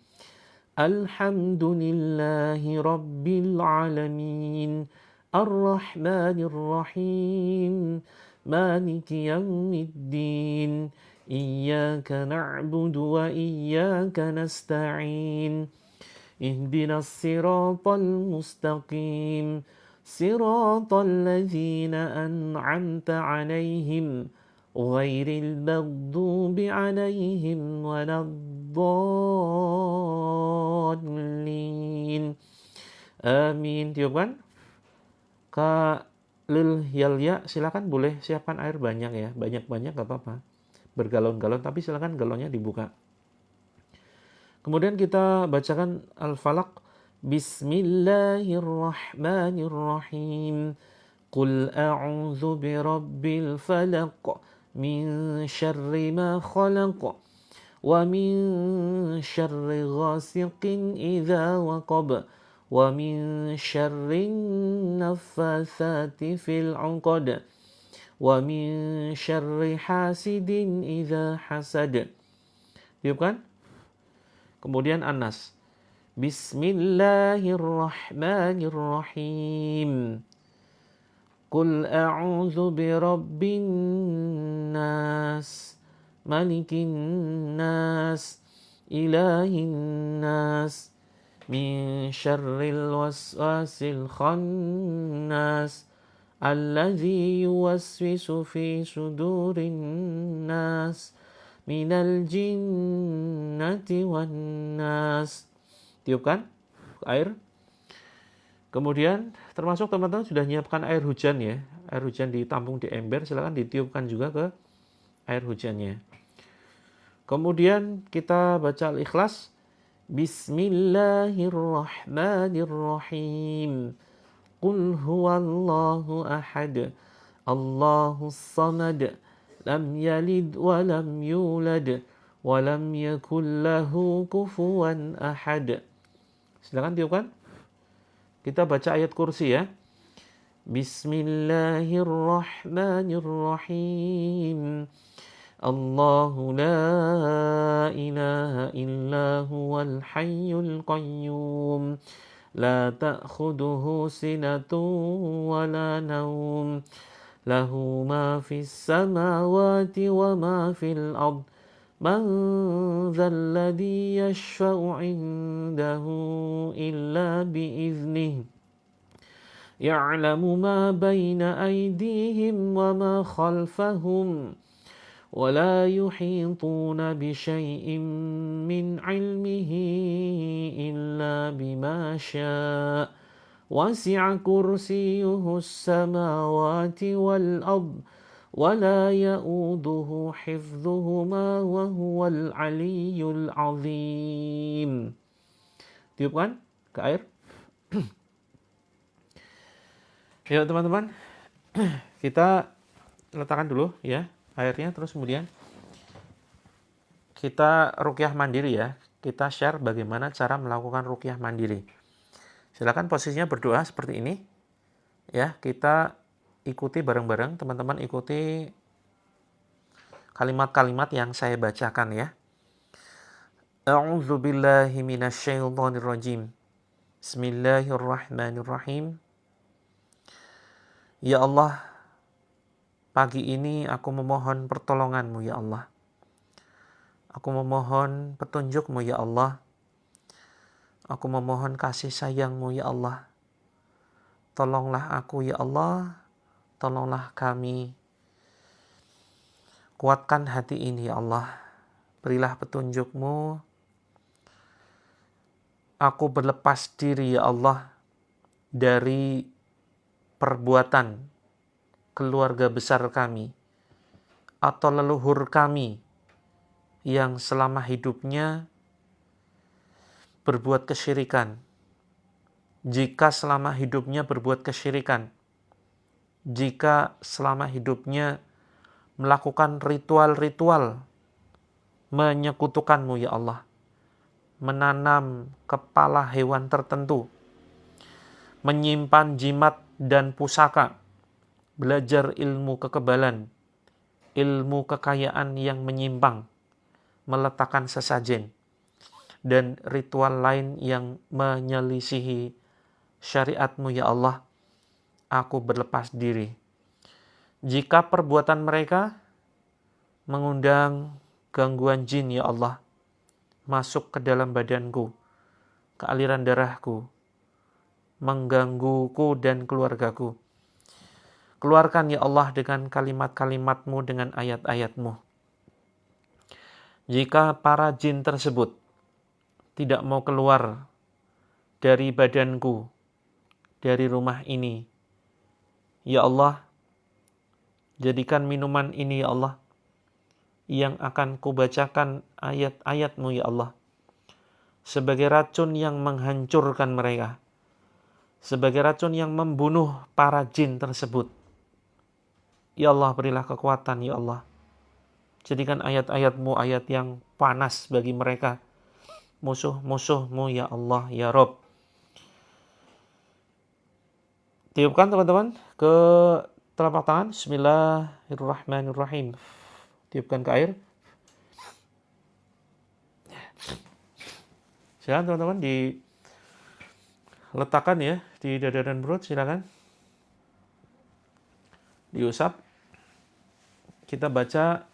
Alhamdulillahi rabbil alamin. Ar-Rahmanir Rahim. Maliki yaumiddin. Iyyaka na'budu wa iyyaka nasta'in. Ihdinas siratal mustaqim. Siratal ladzina an'amta 'alaihim ghairil maghdubi 'alaihim waladdallin. Amin. Tiupkan. Kak Lil Yalya, silakan boleh siapkan air banyak ya. Banyak-banyak gak apa-apa. Bergalon-galon, tapi silakan galonnya dibuka. Kemudian kita bacakan Al-Falaq. Bismillahirrahmanirrahim. Qul a'udzu birabbil falaq min syarri ma khalaq wa min syarri ghasiqin idza waqab wa min syarri naffatsati fil 'uqad wa min syarri hasidin idza hasad. Tiupkan. Kemudian Anas. Bismillahirrahmanirrahim. Qul a'udzu birabbin nas, malikin nas, ilahin nas, min syarril waswasil khannas, alladzi yuwaswisu fi sudurin nas, minal jinnati wan nas. Tiupkan air. Kemudian termasuk teman-teman sudah menyiapkan air hujan ya. Air hujan ditampung di ember, silakan ditiupkan juga ke air hujannya. Kemudian kita baca Al-Ikhlas. Bismillahirrahmanirrahim. Qul huwallahu ahad. Allahus samad. Lam yalid wa lam yulad ولم يكن له كفوا أحد. Silakan tiupkan. Kita baca ayat kursi ya. Bismillahirrahmanirrahim. Allahu la ilaha illa huwal hayyul qayyum. La ta'khuduhu sinatun wa la nawm. Lahu ma fis samawati wa ma fil ard. Man dzalladzi yashfa'u 'indahu illa bi'iznihi. Ya'lamu ma baina aydihim wa ma khalfahum. ولا يحيطون بشيء من علمه إلا بما شاء وسع كرسيه السماوات والأرض ولا يؤوده حفظهما وهو العلي العظيم. Tiupkan ke air. Ya teman-teman, kita letakkan dulu ya airnya, terus kemudian kita ruqyah mandiri ya. Kita share bagaimana cara melakukan ruqyah mandiri. Silakan posisinya berdoa seperti ini. Ya, kita ikuti bareng-bareng, teman-teman ikuti kalimat-kalimat yang saya bacakan ya. A'udzu billahi minasyaitonir rajim. Bismillahirrahmanirrahim. Ya Allah, pagi ini aku memohon pertolongan-Mu ya Allah. Aku memohon petunjuk-Mu ya Allah. Aku memohon kasih sayang-Mu ya Allah. Tolonglah aku ya Allah. Tolonglah kami. Kuatkan hati ini ya Allah. Berilah petunjuk-Mu. Aku berlepas diri ya Allah dari perbuatan keluarga besar kami atau leluhur kami yang selama hidupnya berbuat kesyirikan. Jika selama hidupnya berbuat kesyirikan, jika selama hidupnya melakukan ritual-ritual menyekutukan-Mu ya Allah, menanam kepala hewan tertentu, menyimpan jimat dan pusaka, belajar ilmu kekebalan, ilmu kekayaan yang menyimpang, meletakkan sesajen, dan ritual lain yang menyelisihi syariat-Mu ya Allah, aku berlepas diri. Jika perbuatan mereka mengundang gangguan jin ya Allah, masuk ke dalam badanku, ke aliran darahku, menggangguku dan keluargaku, keluarkan ya Allah dengan kalimat-kalimat-Mu, dengan ayat-ayat-Mu. Jika para jin tersebut tidak mau keluar dari badanku, dari rumah ini, ya Allah, jadikan minuman ini ya Allah, yang akan kubacakan ayat-ayat-Mu ya Allah, sebagai racun yang menghancurkan mereka, sebagai racun yang membunuh para jin tersebut. Ya Allah, berilah kekuatan ya Allah. Jadikan ayat-ayat-Mu ayat yang panas bagi mereka, musuh-musuh-Mu ya Allah ya Rabb. Tiupkan teman-teman ke telapak tangan. Bismillahirrahmanirrahim. Tiupkan ke air. Silakan teman-teman diletakkan ya di dada dan perut, silakan. Diusap. Kita baca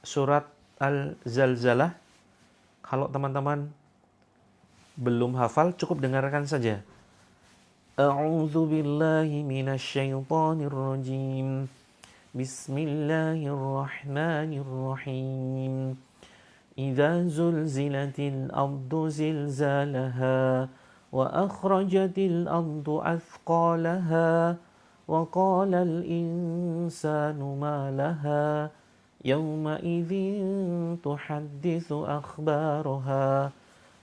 surat Al-Zalzalah. Kalau teman-teman belum hafal, cukup dengarkan saja. A'udzu billahi minasyaitonir rajim. Bismillahirrahmanirrahim. Idza zulzilatil ardu zilzalaha wa akhrajatil ardu athqalaha wa qala al insanu ma laha yawma idzin tuhadditsu akhbaraha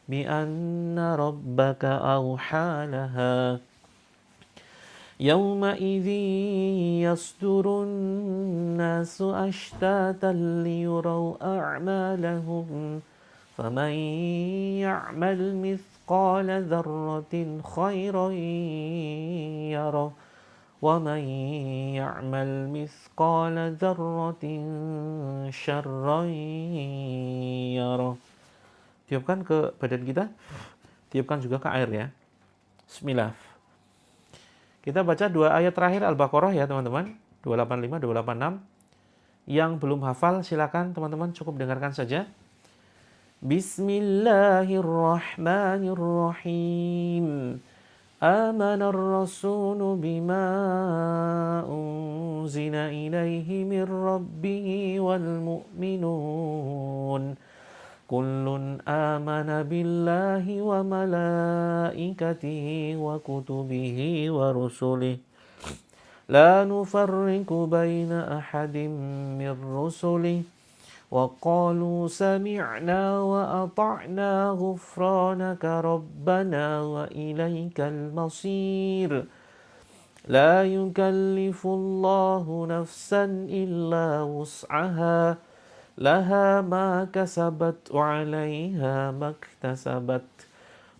bi anna rabbaka awha laha يومئذ يصدر الناس أشتاتا ليروا أعمالهم فمن يعمل مثقال ذرة خيرا يره ومن يعمل مثقال ذرة شرا يره. Tiupkan ke badan kita, tiupkan juga ke air ya. Bismillah. Kita baca 2 ayat terakhir Al-Baqarah ya teman-teman, 285, 286. Yang belum hafal silakan teman-teman cukup dengarkan saja. Bismillahirrahmanirrahim. Amanar rasulu bima unzila ilaihi min rabbihi wal mu'minun. Kullun amana billahi wa malaikatihi wa kutubihi wa rusulihi. La nufarriqu baina ahadin min rusulihi. Wa qalu sami'na wa ata'na ghufranaka rabbana wa ilaikal masir. La yukallifullahu nafsan illa wus'aha. Laha ma kasabat wa 'alaiha maktasabat.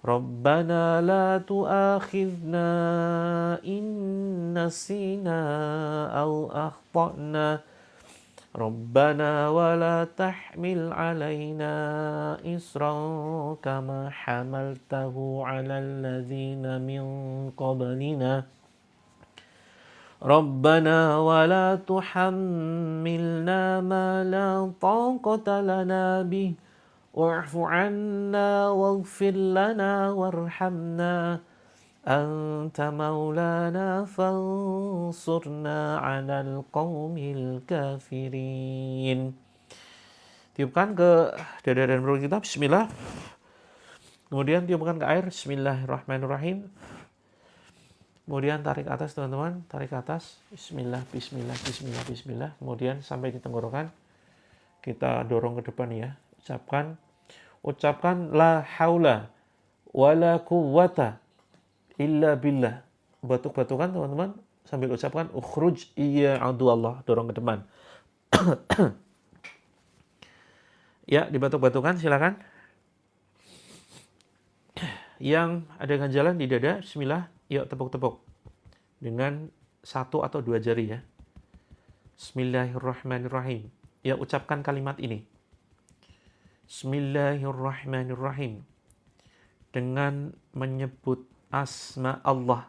Rabbana la tu'akhidna in nasina aw akhtana. Rabbana wa la tahmil 'alaina isran kama hamaltahu 'alal ladzina min qablina. Rabbana wa la tuhammilna ma la taqata lana bih wa'fu 'anna waghfir lana warhamna anta maulana fansurna 'alal qaumil kafirin. Tiupkan ke dada dan perut kita, bismillah. Kemudian tiupkan ke air, bismillahirrahmanirrahim. Kemudian tarik atas teman-teman, tarik atas. Bismillah, bismillah, bismillah, bismillah. Kemudian sampai di tenggorokan. Kita dorong ke depan ya. Ucapkan la haula wala quwwata illa billah. Batuk-batukan teman-teman sambil ucapkan ukhruj iya adu Allah, dorong ke depan. Ya, dibatuk-batukan silakan. Yang ada ganjalan di dada, bismillah. Yuk tepuk-tepuk dengan 1 atau 2 jari ya. Bismillahirrahmanirrahim. Ya, ucapkan kalimat ini. Bismillahirrahmanirrahim. Dengan menyebut asma Allah,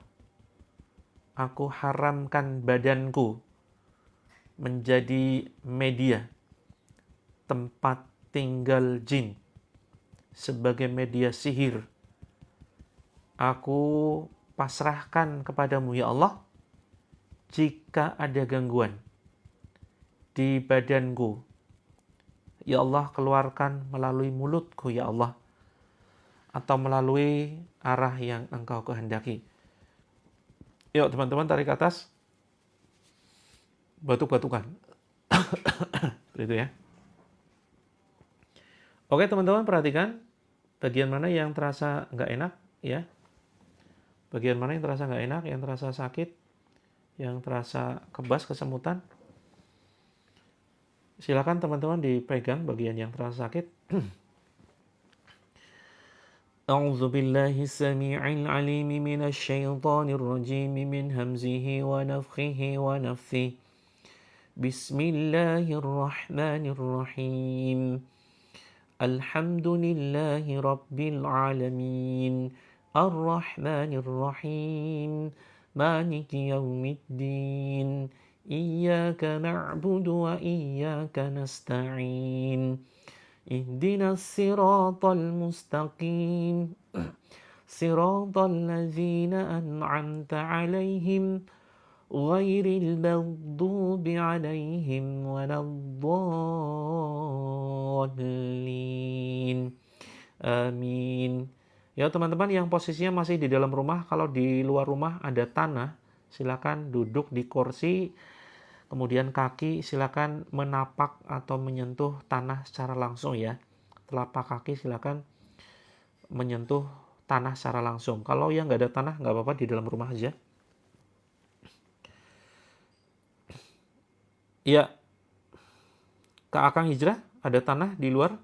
aku haramkan badanku menjadi media tempat tinggal jin sebagai media sihir. Aku pasrahkan kepadamu ya Allah, jika ada gangguan di badanku, ya Allah keluarkan melalui mulutku ya Allah, atau melalui arah yang engkau kehendaki. Yuk teman-teman tarik atas, batuk-batukan. Begitu ya. Oke teman-teman, perhatikan bagian mana yang terasa nggak enak ya. Bagian mana yang terasa nggak enak, yang terasa sakit, yang terasa kebas, kesemutan. Silakan teman-teman dipegang bagian yang terasa sakit. A'udzu billahi samii'il 'aliim minasy syaithaanir rajiim min hamzihi wa nafthihi wa nafthihi. Bismillahirrahmanirrahim. Alhamdulillahi rabbil 'alamin. Ar-Rahmanir-Rahim. Maliki yaumiddin. Iyyaka na'budu wa iyyaka nasta'in. Ihdinas siratal mustaqim. Siratal ladzina an'amta 'alaihim ghairil maghdubi 'alaihim waladdallin. Amin. Ya teman-teman yang posisinya masih di dalam rumah, kalau di luar rumah ada tanah, silakan duduk di kursi, kemudian kaki silakan menapak atau menyentuh tanah secara langsung ya. Telapak kaki silakan menyentuh tanah secara langsung. Kalau yang nggak ada tanah nggak apa-apa, di dalam rumah aja. Ya, Kak Akang hijrah, ada tanah di luar,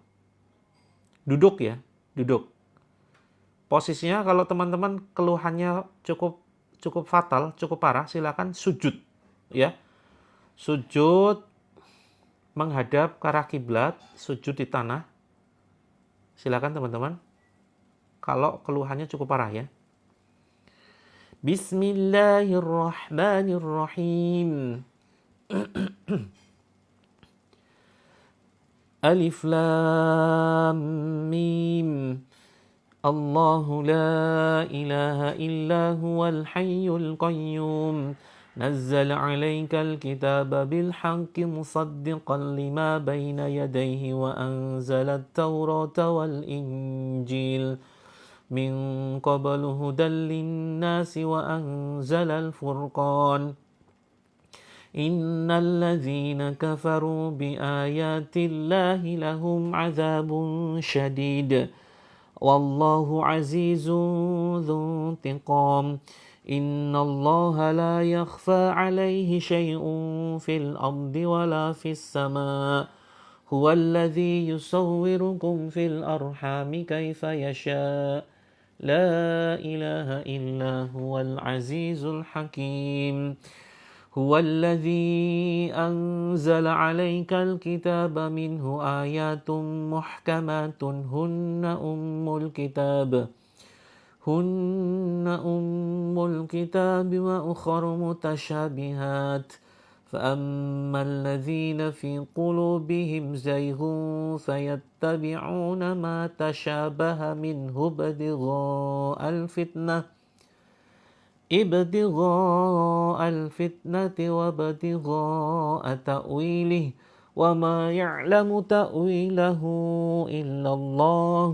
duduk ya, duduk. Posisinya kalau teman-teman keluhannya cukup cukup fatal, cukup parah, silakan sujud ya. Sujud menghadap ke arah kiblat, sujud di tanah. Silakan teman-teman. Kalau keluhannya cukup parah ya. Bismillahirrahmanirrahim. Alif lam mim. الله لا إله إلا هو الحي القيوم نزل عليك الكتاب بالحق مصدقا لما بين يديه وأنزل التوراة والإنجيل من قبل هدى للناس وأنزل الفرقان إن الذين كفروا بآيات الله لهم عذاب شديد والله عزيز ذو انتقام إن الله لا يخفى عليه شيء في الأرض ولا في السماء هو الذي يصوركم في الأرحام كيف يشاء لا إله إلا هو العزيز الحكيم هو الذي أنزل عليك الكتاب منه آيات محكمات هن أم الكتاب وأخر متشابهات فأما الذين في قلوبهم زيغ فيتبعون ما تشابه منه ابتغاء الفتنة وابتغاء تأويله وما يعلم تأويله إلا الله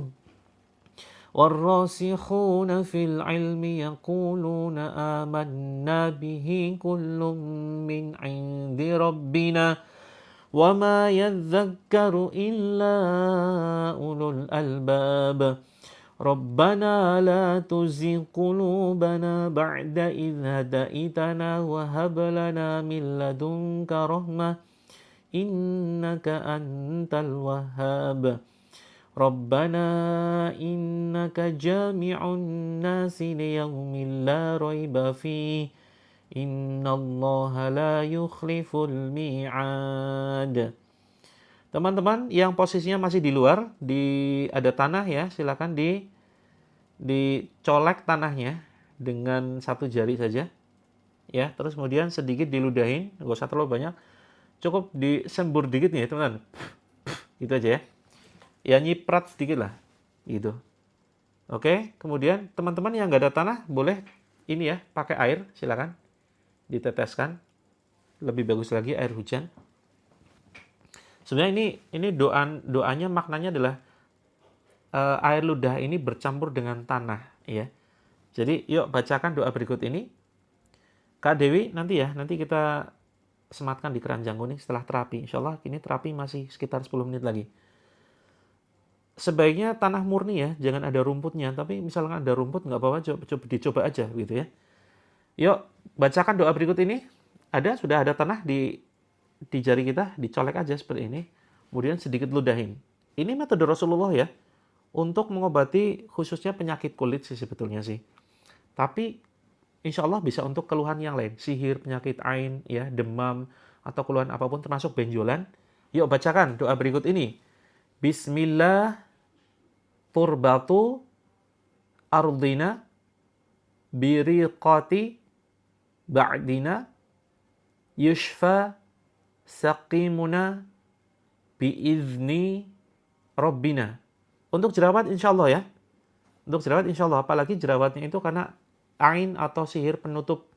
والراسخون في العلم يقولون آمنا به كل من عند ربنا وما يذكر إلا أولو الألباب ربنا لا تزغ قلوبنا بعد إذ هديتنا وهب لنا من لدنك رحمة إنك أنت الوهاب ربنا إنك جامع الناس ليوم لا ريب فيه إن الله لا يخلف الميعاد. Teman-teman yang posisinya masih di luar, ada tanah ya, silakan dicolek tanahnya dengan satu jari saja. Ya, terus kemudian sedikit diludahin, nggak usah terlalu banyak. Cukup disembur dikit nih, teman-teman. Gitu aja ya. Ya nyiprat sedikit lah. Gitu. Oke, kemudian teman-teman yang nggak ada tanah boleh ini ya, pakai air, silakan. Diteteskan. Lebih bagus lagi air hujan. Sebenarnya ini doanya maknanya adalah air ludah ini bercampur dengan tanah ya. Jadi yuk bacakan doa berikut ini. Kak Dewi nanti kita sematkan di keranjang kuning setelah terapi. Insyaallah ini terapi masih sekitar 10 menit lagi. Sebaiknya tanah murni ya, jangan ada rumputnya. Tapi misalkan ada rumput nggak apa-apa, dicoba aja gitu ya. Yuk bacakan doa berikut ini. Sudah ada tanah di jari kita, dicolek aja seperti ini, kemudian sedikit ludahin. Ini metode Rasulullah ya, untuk mengobati khususnya penyakit kulit sih sebetulnya sih. Tapi insya Allah bisa untuk keluhan yang lain, sihir, penyakit ain, ya, demam, atau keluhan apapun termasuk benjolan. Yuk bacakan doa berikut ini. Bismillah turbatu ardina biriqati ba'dina yushfa saqimuna biizni rabbina. Untuk jerawat insya Allah ya. Untuk jerawat insya Allah. Apalagi jerawatnya itu karena ain atau sihir penutup.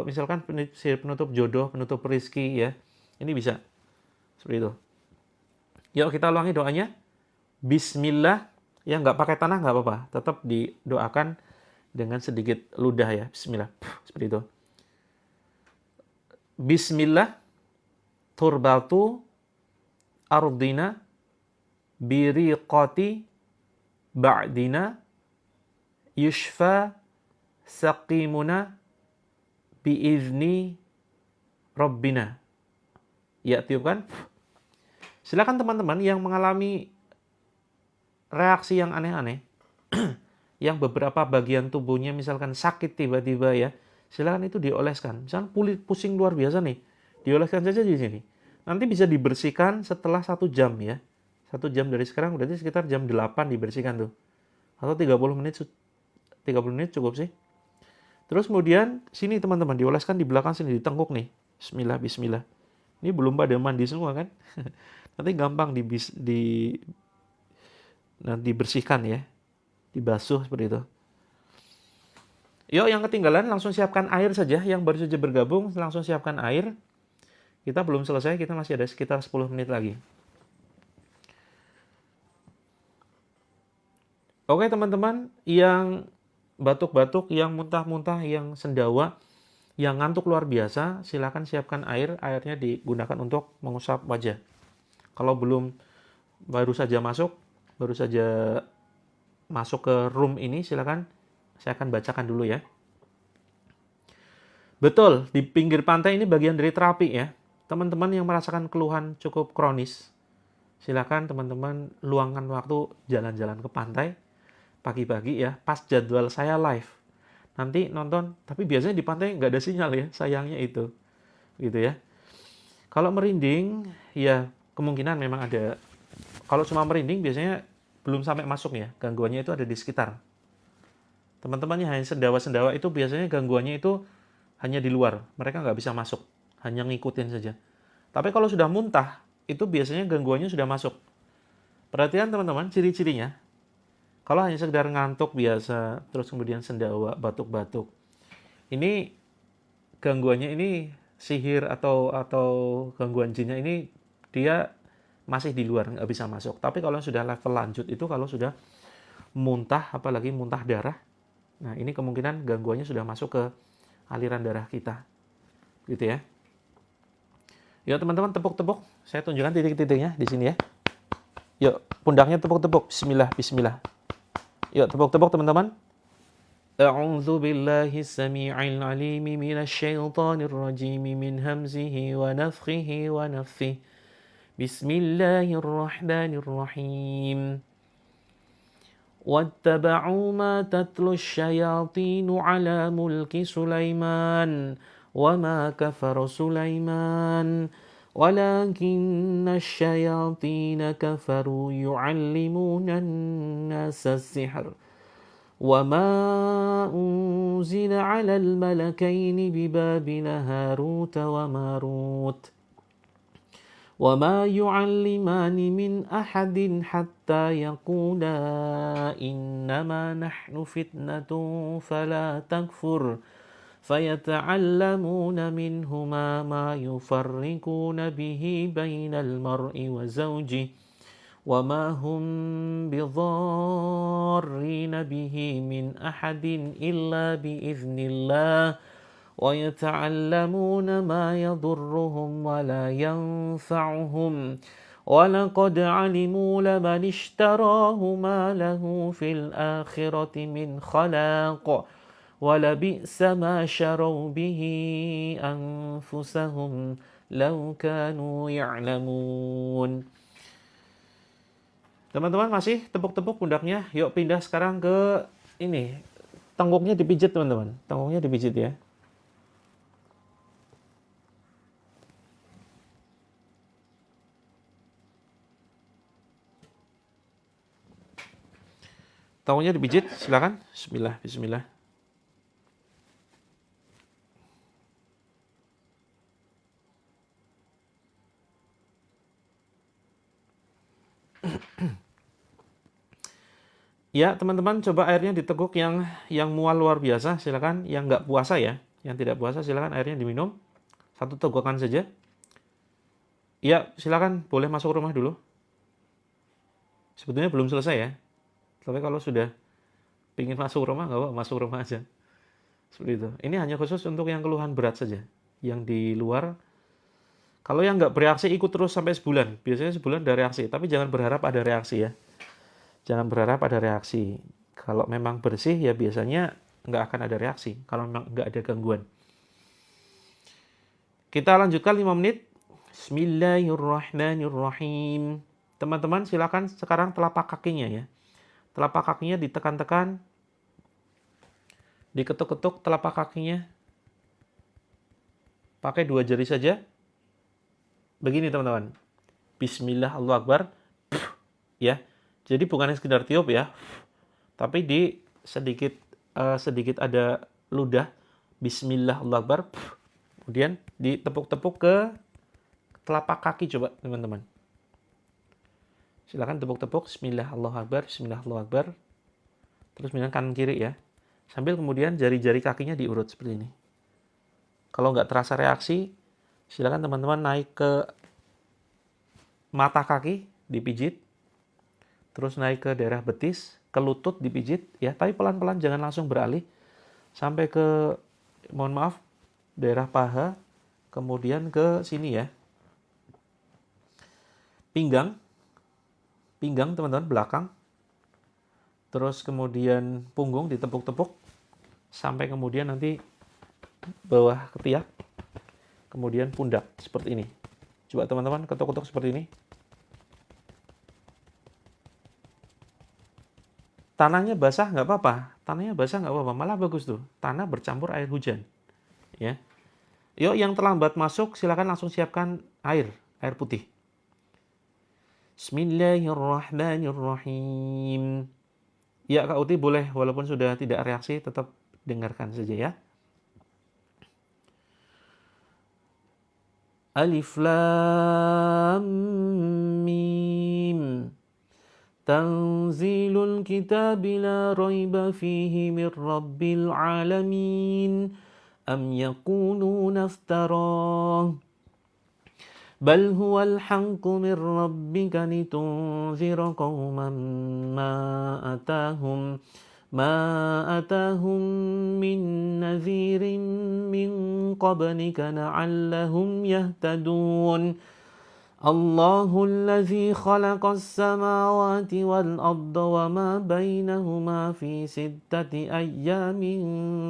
Misalkan sihir penutup jodoh, penutup rezeki ya. Ini bisa. Seperti itu. Yuk kita ulangi doanya. Bismillah. Ya nggak pakai tanah nggak apa-apa. Tetap didoakan dengan sedikit ludah ya. Bismillah. Seperti itu. Bismillah. Turbatu ardina biriqati ba'dina yushfa saqimuna biizni rabbina. Ya, tiup kan? Silakan teman-teman yang mengalami reaksi yang aneh-aneh, yang beberapa bagian tubuhnya misalkan sakit tiba-tiba ya, silakan itu dioleskan. Misalkan pusing luar biasa nih, dioleskan saja di sini. Nanti bisa dibersihkan setelah 1 jam ya. 1 jam dari sekarang berarti sekitar jam 8 dibersihkan tuh. Atau 30 menit, 30 menit cukup sih. Terus kemudian sini teman-teman dioleskan di belakang sini, di tengkuk nih. Bismillah, bismillah. Ini belum pada mandi semua kan? Nanti gampang nanti dibersihkan ya, dibasuh seperti itu. Yuk, yang ketinggalan langsung siapkan air saja. Yang baru saja bergabung langsung siapkan air. Kita belum selesai, kita masih ada sekitar 10 menit lagi. Oke teman-teman, yang batuk-batuk, yang muntah-muntah, yang sendawa, yang ngantuk luar biasa, silakan siapkan air. Airnya digunakan untuk mengusap wajah. Kalau belum baru saja masuk ke room ini, silakan saya akan bacakan dulu ya. Betul, di pinggir pantai ini bagian dari terapi ya. Teman-teman yang merasakan keluhan cukup kronis, silakan teman-teman luangkan waktu jalan-jalan ke pantai pagi-pagi ya, pas jadwal saya live. Nanti nonton, tapi biasanya di pantai nggak ada sinyal ya, sayangnya itu. Gitu ya. Kalau merinding, ya kemungkinan memang ada. Kalau cuma merinding biasanya belum sampai masuk ya, gangguannya itu ada di sekitar. Teman-teman yang hanya sendawa-sendawa itu biasanya gangguannya itu hanya di luar, mereka nggak bisa masuk, hanya ngikutin saja. Tapi kalau sudah muntah, itu biasanya gangguannya sudah masuk. Perhatikan teman-teman, ciri-cirinya. Kalau hanya sekedar ngantuk biasa, terus kemudian sendawa, batuk-batuk, ini gangguannya ini sihir atau gangguan jinnya ini dia masih di luar, nggak bisa masuk. Tapi kalau sudah level lanjut itu, kalau sudah muntah, apalagi muntah darah, nah ini kemungkinan gangguannya sudah masuk ke aliran darah kita. Gitu ya. Yuk teman-teman, tepuk-tepuk. Saya tunjukkan titik-titiknya di sini ya. Yuk, pundaknya tepuk-tepuk. Bismillah, bismillah. Yuk, tepuk-tepuk teman-teman. A'udzu billahi samii'il 'aliim minasy syaithaanir rajiim min hamzihi wa nafthihi wa nafthihi. Bismillahirrahmanirrahim. واتبعوا ما تتلو الشياطين على ملك سليمان وما كفر سليمان ولكن الشياطين كفروا يعلمون الناس السحر وما أنزل على الملكين ببابل هاروت وماروت وما يعلمان من أحد حتى يقولا إنما نحن فتنة فلا تكفر فيتعلمون منهما ما يفرقون به بين المرء وزوجه وما هم بضارين به من أحد إلا بإذن الله ويتعلمون ما يضرهم ولا ينفعهم ولقد علموا لمن اشتراه ما له في الآخرة من خلاق ولبئس ما شروا به أنفسهم لو كانوا يعلمون. Teman-teman masih tepuk-tepuk pundaknya. Yuk pindah sekarang ke ini. Tengkuknya dipijit teman-teman. Tengkuknya dipijit ya. Tengkuknya dipijit, silakan. Bismillah, bismillah. Ya, teman-teman coba airnya diteguk yang mual luar biasa, silakan. Yang nggak puasa ya, yang tidak puasa silakan airnya diminum. 1 tegukan saja. Ya, silakan boleh masuk rumah dulu. Sebetulnya belum selesai ya. Tapi kalau sudah ingin masuk rumah, nggak apa, masuk rumah aja. Seperti itu. Ini hanya khusus untuk yang keluhan berat saja. Yang di luar, kalau yang nggak bereaksi ikut terus sampai sebulan. Biasanya sebulan ada reaksi, tapi jangan berharap ada reaksi ya. Jangan berharap ada reaksi. Kalau memang bersih ya biasanya nggak akan ada reaksi. Kalau memang nggak ada gangguan. Kita lanjutkan 5 menit. Bismillahirrahmanirrahim. Teman-teman silakan sekarang telapak kakinya ya. Telapak kakinya ditekan-tekan, diketuk-ketuk telapak kakinya. Pakai 2 jari saja. Begini teman-teman. Bismillah, Allahu Akbar. Ya. Jadi bukan sekedar tiup ya. Tapi di sedikit ada ludah. Bismillah, Allahu Akbar. Kemudian ditepuk-tepuk ke telapak kaki coba teman-teman. Silakan tepuk-tepuk. Bismillah, Allahu Akbar. Bismillah, Allahu Akbar. Terus kemudian kanan kiri ya. Sambil kemudian jari-jari kakinya diurut seperti ini. Kalau nggak terasa reaksi, silakan teman-teman naik ke mata kaki, dipijit. Terus naik ke daerah betis, ke lutut dipijit ya. Tapi pelan-pelan, jangan langsung beralih. Sampai ke, mohon maaf, daerah paha. Kemudian ke sini ya. Pinggang teman-teman, belakang. Terus kemudian punggung ditepuk-tepuk. Sampai kemudian nanti bawah ketiak. Kemudian pundak, seperti ini. Coba teman-teman ketuk-ketuk seperti ini. Tanahnya basah nggak apa-apa. Malah bagus tuh. Tanah bercampur air hujan. Ya. Yuk yang terlambat masuk, silakan langsung siapkan air putih. Bismillahirrahmanirrahim. Ya Kak Uti boleh, walaupun sudah tidak reaksi, tetap dengarkan saja ya. Alif Lam Mim. Tanzilul kitab la raiba fihi min rabbil alamin. Am yakununa iftarah. بل هو الحق من ربك لتنذر قوما ما أتاهم من نذير من قبلك لعلهم يهتدون الله الذي خلق السماوات والأرض وما بينهما في 6 أيام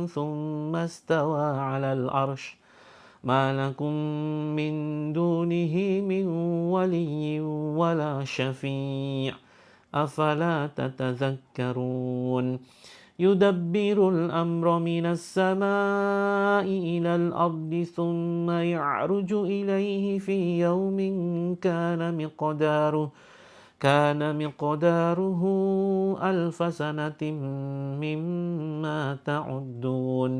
ثم استوى على العرش ما لكم من دونه من ولي ولا شفيع أفلا تتذكرون يدبر الأمر من السماء إلى الأرض ثم يعرج إليه في يوم كان مقداره 1000 سنة مما تعدون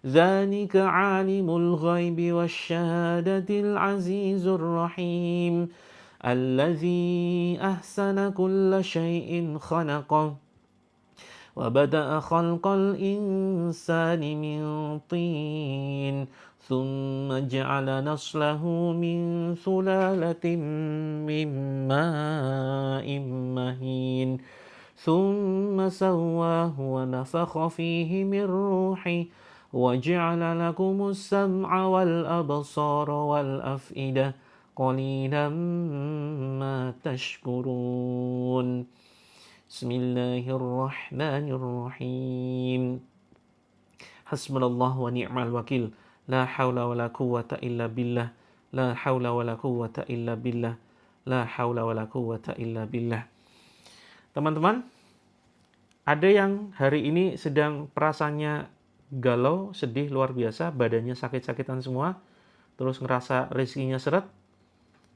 ذلك عالم الغيب والشهادة العزيز الرحيم الذي أحسن كل شيء خلقه وبدأ خلق الإنسان من طين ثم جعل نسله من سلالة من ماء مهين ثم سواه ونفخ فيه من روحه وجعل لكم السمع والأبصار والأفئدة قليلا ما تشكرون بسم الله الرحمن الرحيم حسبنا الله ونعم الوكيل لا حول ولا قوة إلا بالله لا حول ولا قوة إلا بالله لا حول ولا قوة إلا بالله. Teman-teman, ada yang hari ini sedang perasaannya galau, sedih luar biasa, badannya sakit-sakitan semua, terus ngerasa rezekinya seret.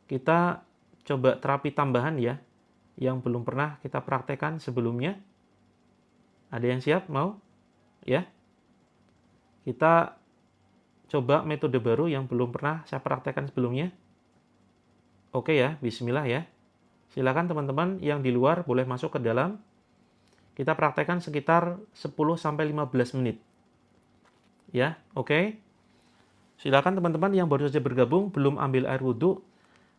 Kita coba terapi tambahan ya, yang belum pernah kita praktekkan sebelumnya. Ada yang siap? Mau? Ya? Kita coba metode baru yang belum pernah saya praktekkan sebelumnya. Oke ya, bismillah ya. Silakan teman-teman yang di luar boleh masuk ke dalam. Kita praktekkan sekitar 10-15 menit. Ya, oke. Silakan teman-teman yang baru saja bergabung, belum ambil air wudhu,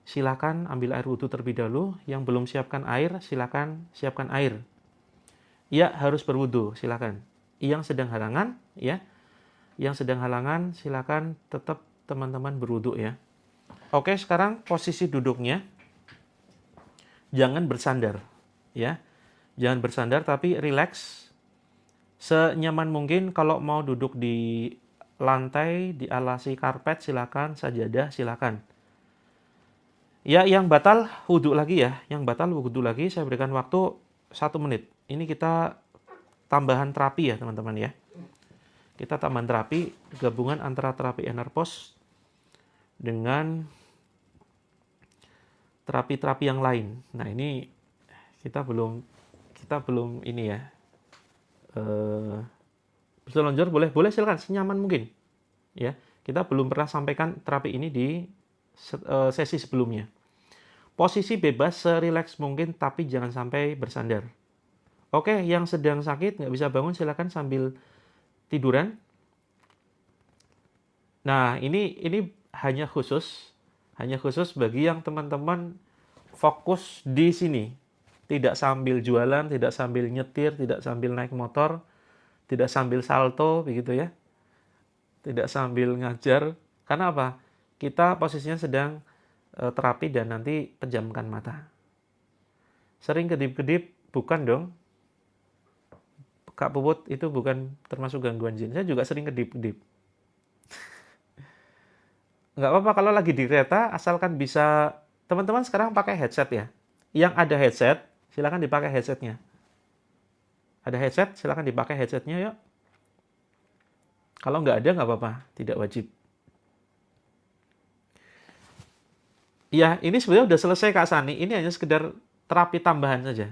silakan ambil air wudhu terlebih dahulu. Yang belum siapkan air, silakan siapkan air. Ya, harus berwudhu, silakan. Yang sedang halangan, ya. Yang sedang halangan, silakan tetap teman-teman berwudhu ya. Oke, sekarang posisi duduknya. Jangan bersandar, ya. Jangan bersandar, tapi rileks. Senyaman mungkin. Kalau mau duduk di lantai, dialasi karpet, silakan. Sajadah, silakan. Ya, yang batal wudhu lagi ya. Yang batal wudhu lagi, saya berikan waktu 1 menit. Ini kita tambahan terapi ya teman-teman ya. Kita tambahan terapi, gabungan antara terapi Enerpos dengan terapi-terapi yang lain. Nah ini kita belum ini ya. Berselonjor boleh silakan senyaman mungkin. Ya, kita belum pernah sampaikan terapi ini di sesi sebelumnya. Posisi bebas serileks mungkin, tapi jangan sampai bersandar. Oke, yang sedang sakit nggak bisa bangun silakan sambil tiduran. Nah, ini hanya khusus bagi yang teman-teman fokus di sini. Tidak sambil jualan, tidak sambil nyetir, tidak sambil naik motor, tidak sambil salto begitu ya. Tidak sambil ngajar. Karena apa? Kita posisinya sedang terapi dan nanti pejamkan mata. Sering kedip-kedip, bukan dong. Kak Puput itu bukan termasuk gangguan jin. Saya juga sering kedip-kedip. Nggak apa-apa kalau lagi di kereta, asalkan bisa. Teman-teman sekarang pakai headset ya. Yang ada headset, silakan dipakai headsetnya. Ada headset, silakan dipakai headsetnya yuk. Kalau nggak ada, nggak apa-apa. Tidak wajib. Ya, ini sebenarnya udah selesai Kak Sani. Ini hanya sekedar terapi tambahan saja.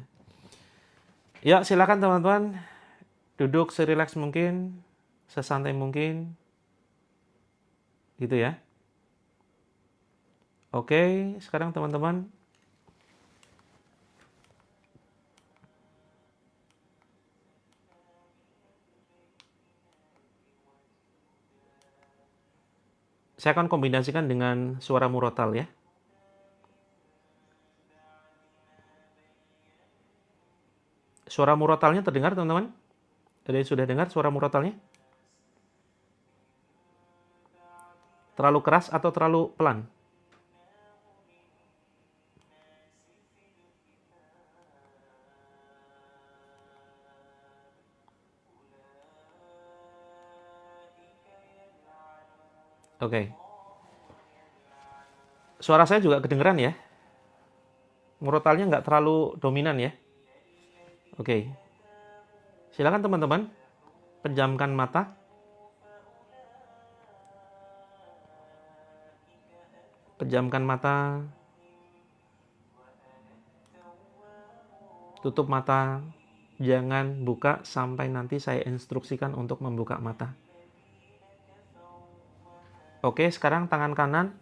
Ya, silakan teman-teman. Duduk serileks mungkin. Sesantai mungkin. Gitu ya. Oke, sekarang teman-teman. Saya akan kombinasikan dengan suara murotal ya. Suara murotalnya terdengar teman-teman? Ada yang sudah dengar suara murotalnya? Terlalu keras atau terlalu pelan? Oke. Suara saya juga kedengeran ya? Murotalnya nggak terlalu dominan ya? Oke. Silakan teman-teman, pejamkan mata. Pejamkan mata. Tutup mata. Jangan buka sampai nanti saya instruksikan untuk membuka mata. Oke, sekarang tangan kanan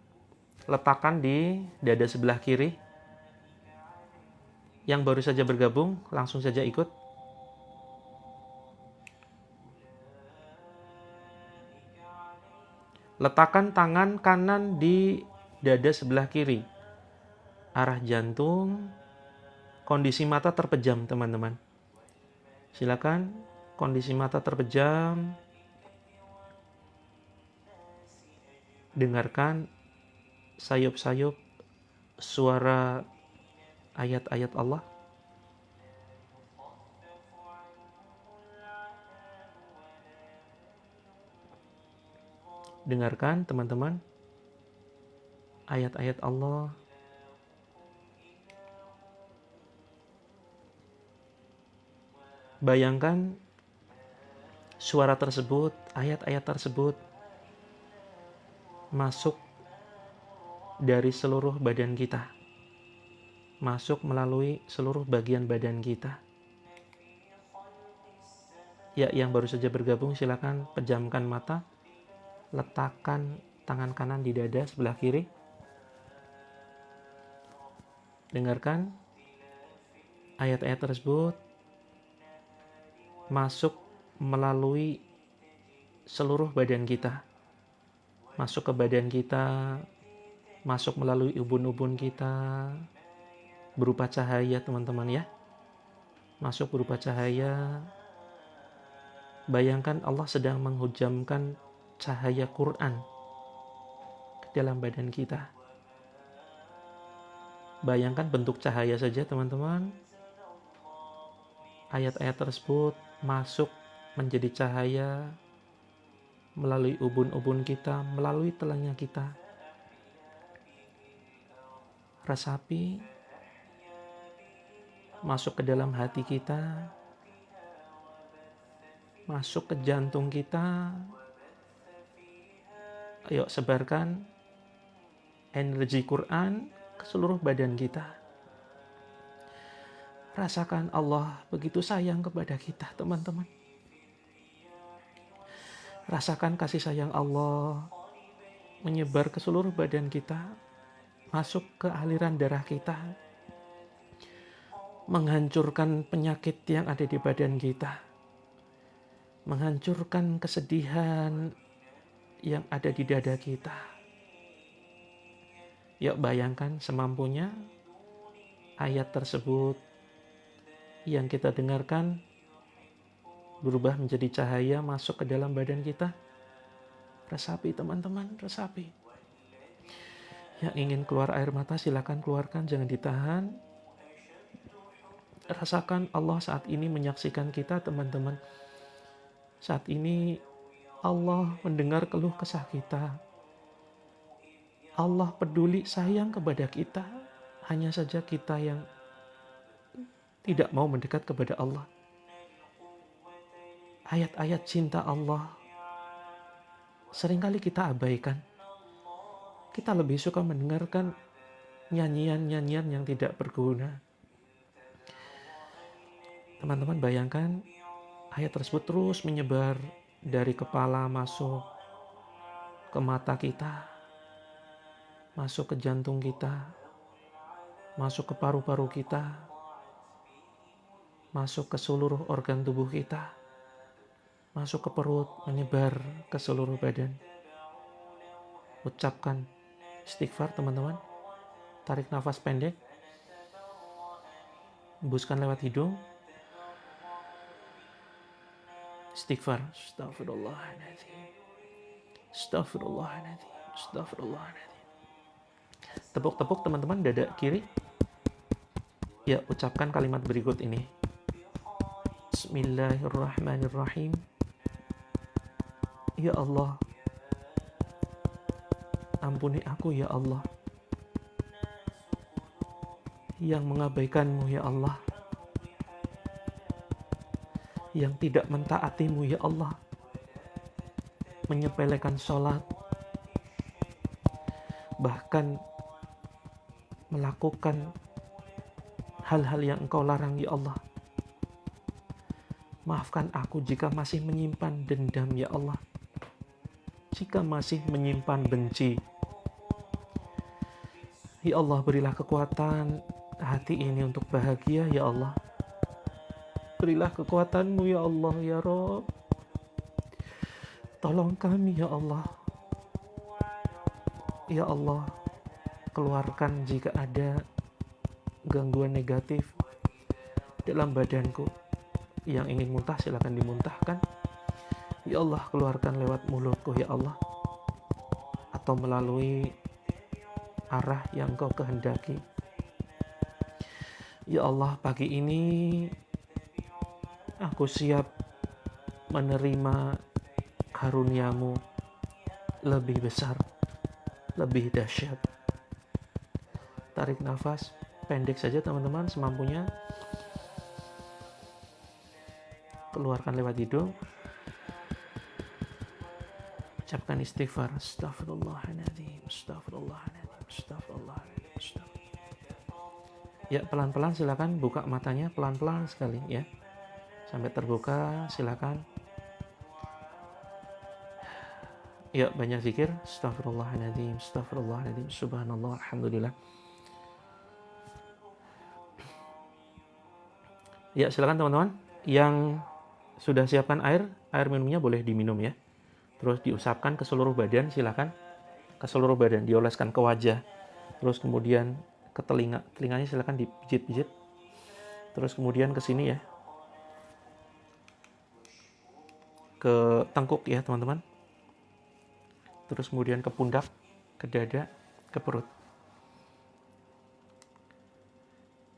letakkan di dada sebelah kiri. Yang baru saja bergabung, langsung saja ikut. Letakkan tangan kanan di dada sebelah kiri. Arah jantung. Kondisi mata terpejam, teman-teman. Silakan, kondisi mata terpejam. Dengarkan sayup-sayup suara ayat-ayat Allah. Dengarkan teman-teman ayat-ayat Allah. Bayangkan suara tersebut, ayat-ayat tersebut masuk dari seluruh badan kita. Masuk melalui seluruh bagian badan kita. Ya, yang baru saja bergabung silakan pejamkan mata. Letakkan tangan kanan di dada sebelah kiri. Dengarkan ayat-ayat tersebut masuk melalui seluruh badan kita. Masuk ke badan kita, masuk melalui ubun-ubun kita, berupa cahaya teman-teman ya. Masuk berupa cahaya. Bayangkan Allah sedang menghujamkan cahaya Quran ke dalam badan kita. Bayangkan bentuk cahaya saja teman-teman. Ayat-ayat tersebut masuk menjadi cahaya melalui ubun-ubun kita, melalui telinga kita. resapi, masuk ke dalam hati kita, masuk ke jantung kita. Ayo sebarkan energi Quran ke seluruh badan kita. Rasakan Allah begitu sayang kepada kita, teman-teman. Rasakan kasih sayang Allah menyebar ke seluruh badan kita, masuk ke aliran darah kita, menghancurkan penyakit yang ada di badan kita, menghancurkan kesedihan yang ada di dada kita. Yuk bayangkan semampunya ayat tersebut yang kita dengarkan berubah menjadi cahaya masuk ke dalam badan kita. Resapi teman-teman, resapi. Yang ingin keluar air mata silakan keluarkan, jangan ditahan. Rasakan Allah saat ini menyaksikan kita, teman-teman. Saat ini Allah mendengar keluh kesah kita. Allah peduli sayang kepada kita. Hanya saja kita yang tidak mau mendekat kepada Allah. Ayat-ayat cinta Allah seringkali kita abaikan. Kita lebih suka mendengarkan nyanyian-nyanyian yang tidak berguna. Teman-teman bayangkan ayat tersebut terus menyebar dari kepala masuk ke mata kita, masuk ke jantung kita, masuk ke paru-paru kita, masuk ke seluruh organ tubuh kita, masuk ke perut, menyebar ke seluruh badan. Ucapkan istighfar, teman-teman. Tarik nafas pendek, hembuskan lewat hidung. Istighfar. Astagfirullahaladzim. Astagfirullahaladzim. Astagfirullahaladzim. Tepuk-tepuk teman-teman dada kiri. Ya, ucapkan kalimat berikut ini. Bismillahirrahmanirrahim. Ya Allah, ampuni aku ya Allah, yang mengabaikanmu ya Allah, yang tidak mentaatimu ya Allah, menyepelekan sholat, bahkan melakukan hal-hal yang Engkau larang ya Allah. Maafkan aku jika masih menyimpan dendam ya Allah, jika masih menyimpan benci. Ya Allah, berilah kekuatan hati ini untuk bahagia ya Allah. Berilah kekuatan-Mu ya Allah ya Rabb. Tolong kami ya Allah. Ya Allah, keluarkan jika ada gangguan negatif dalam badanku. Yang ingin muntah silakan dimuntahkan. Ya Allah, keluarkan lewat mulutku ya Allah, atau melalui arah yang Engkau kehendaki. Ya Allah, pagi ini aku siap menerima karunia-Mu lebih besar, lebih dahsyat. Tarik nafas pendek saja teman-teman semampunya. Keluarkan lewat hidung. Ucapkan istighfar. Astagfirullahaladzim. Astagfirullahaladzim. Astagfirullahaladzim. Astagfirullahaladzim. Ya, pelan-pelan silakan buka matanya, pelan-pelan sekali ya. Sampai terbuka, silakan. Ya, banyak zikir. Astagfirullahaladzim. Astagfirullahaladzim. Subhanallah. Alhamdulillah. Ya, silakan teman-teman. Yang sudah siapkan air minumnya boleh diminum ya. Terus diusapkan ke seluruh badan, silakan. Ke seluruh badan, dioleskan ke wajah. Terus kemudian ke telinga. Telinganya silakan dipijit-pijit. Terus kemudian ke sini ya. Ke tengkuk ya, teman-teman. Terus kemudian ke pundak, ke dada, ke perut.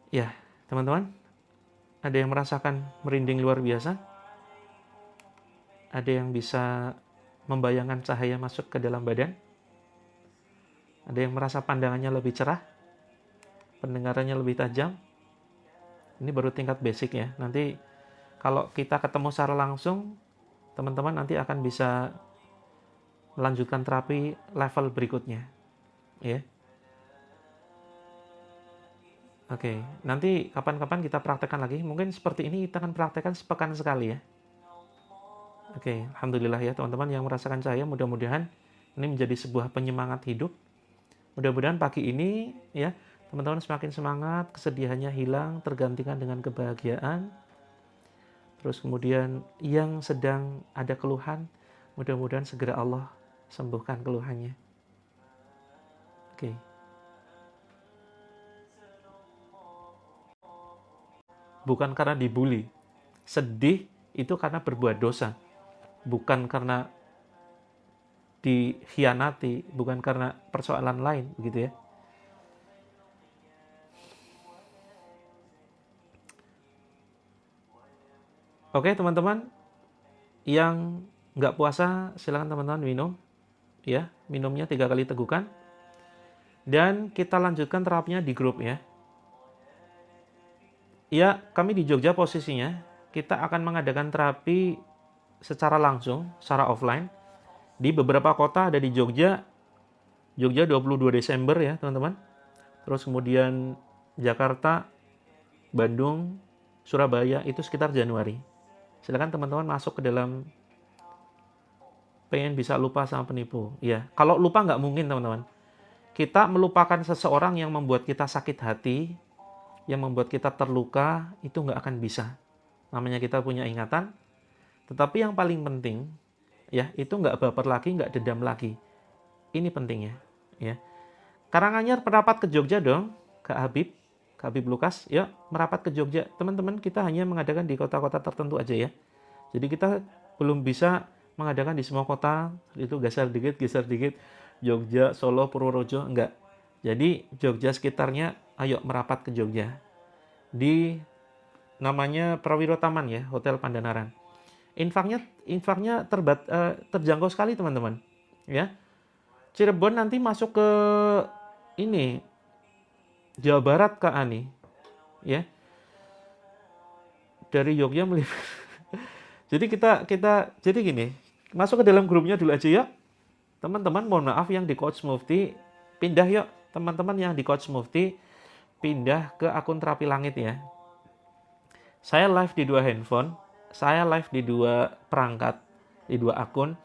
Ya, teman-teman. Ada yang merasakan merinding luar biasa? Ada yang bisa membayangkan cahaya masuk ke dalam badan? Ada yang merasa pandangannya lebih cerah? pendengarannya lebih tajam. Ini baru tingkat basic ya. Nanti kalau kita ketemu secara langsung, teman-teman nanti akan bisa melanjutkan terapi level berikutnya. Ya. Oke, nanti kapan-kapan kita praktekkan lagi. Mungkin seperti ini kita akan praktekkan sepekan sekali ya. Oke, alhamdulillah ya teman-teman yang merasakan cahaya, mudah-mudahan ini menjadi sebuah penyemangat hidup. Mudah-mudahan pagi ini ya, teman-teman semakin semangat, kesedihannya hilang, tergantikan dengan kebahagiaan. Terus kemudian yang sedang ada keluhan, mudah-mudahan segera Allah sembuhkan keluhannya. Oke. Bukan karena dibully. Sedih itu karena berbuat dosa. Bukan karena dikhianati, bukan karena persoalan lain, begitu ya. Oke teman-teman, yang nggak puasa silakan teman-teman minum, ya minumnya 3 kali tegukan, dan kita lanjutkan terapinya di grup ya. Ya, kami di Jogja posisinya, kita akan mengadakan terapi secara langsung, secara offline. Di beberapa kota ada di Jogja 22 Desember ya teman-teman. Terus kemudian Jakarta, Bandung, Surabaya itu sekitar Januari. Silakan teman-teman masuk ke dalam pengen bisa lupa sama penipu. Ya, kalau lupa nggak mungkin teman-teman. Kita melupakan seseorang yang membuat kita sakit hati, yang membuat kita terluka, itu nggak akan bisa. Namanya kita punya ingatan. Tetapi yang paling penting, ya itu nggak baper lagi, nggak dendam lagi. Ini pentingnya. Ya. Karanganyar merapat ke Jogja dong, Kak Habib Lukas, yuk merapat ke Jogja. Teman-teman, kita hanya mengadakan di kota-kota tertentu aja ya. Jadi kita belum bisa mengadakan di semua kota, itu geser dikit, Jogja, Solo, Purworejo, enggak. Jadi Jogja sekitarnya, ayo merapat ke Jogja. Di namanya Prawiro Taman ya, Hotel Pandanaran. Infaknya terjangkau sekali teman-teman. Ya. Cirebon nanti masuk ke ini Jawa Barat Kak Ani. Ya. Dari Jogja melihat. Jadi jadi gini, masuk ke dalam grupnya dulu aja ya. Teman-teman mohon maaf yang di Coach Mufti pindah yuk. Teman-teman yang di Coach Mufti pindah ke akun Terapi Langit ya. Saya live di 2 handphone, saya live di 2 perangkat, di 2 akun.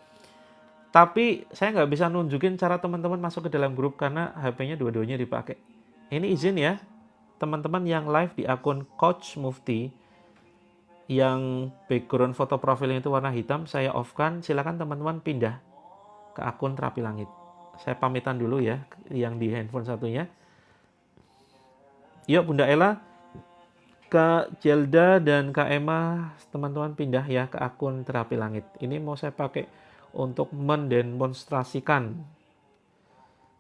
Tapi saya nggak bisa nunjukin cara teman-teman masuk ke dalam grup karena HP-nya dua-duanya dipakai. Ini izin ya, teman-teman yang live di akun Coach Mufti, yang background foto profilnya itu warna hitam, saya off-kan, silakan teman-teman pindah ke akun Terapi Langit. Saya pamitan dulu ya, yang di handphone satunya. Yuk Bunda Ella, Kak Jelda dan Kak Emma, teman-teman pindah ya ke akun Terapi Langit. Ini mau saya pakai untuk mendemonstrasikan.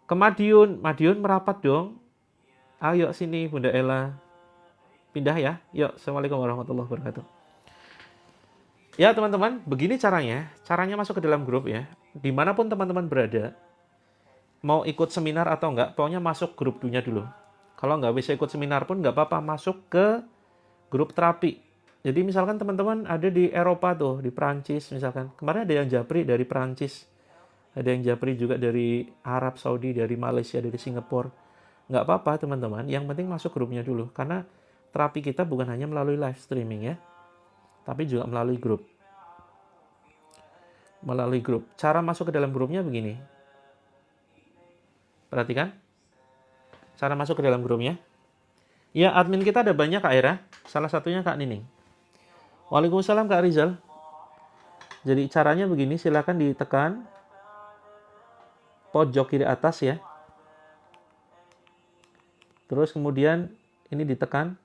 Ke Madiun merapat dong. Ayo sini Bunda Ella. Pindah ya. Yuk, Assalamualaikum warahmatullahi wabarakatuh. Ya teman-teman, begini caranya. Caranya masuk ke dalam grup ya. Dimanapun teman-teman berada, mau ikut seminar atau enggak, pokoknya masuk grup dunia dulu. Kalau nggak bisa ikut seminar pun nggak apa-apa, masuk ke grup terapi. Jadi misalkan teman-teman ada di Eropa tuh, di Perancis misalkan. Kemarin ada yang japri dari Perancis. Ada yang japri juga dari Arab Saudi, dari Malaysia, dari Singapura. Nggak apa-apa teman-teman, yang penting masuk grupnya dulu. Karena terapi kita bukan hanya melalui live streaming ya, tapi juga melalui grup. Melalui grup. Cara masuk ke dalam grupnya begini. Perhatikan. Cara masuk ke dalam grupnya. Ya, admin kita ada banyak Kak Era. Salah satunya Kak Nining. Waalaikumsalam Kak Rizal. Jadi caranya begini, silakan ditekan pojok kiri atas ya. Terus kemudian ini ditekan.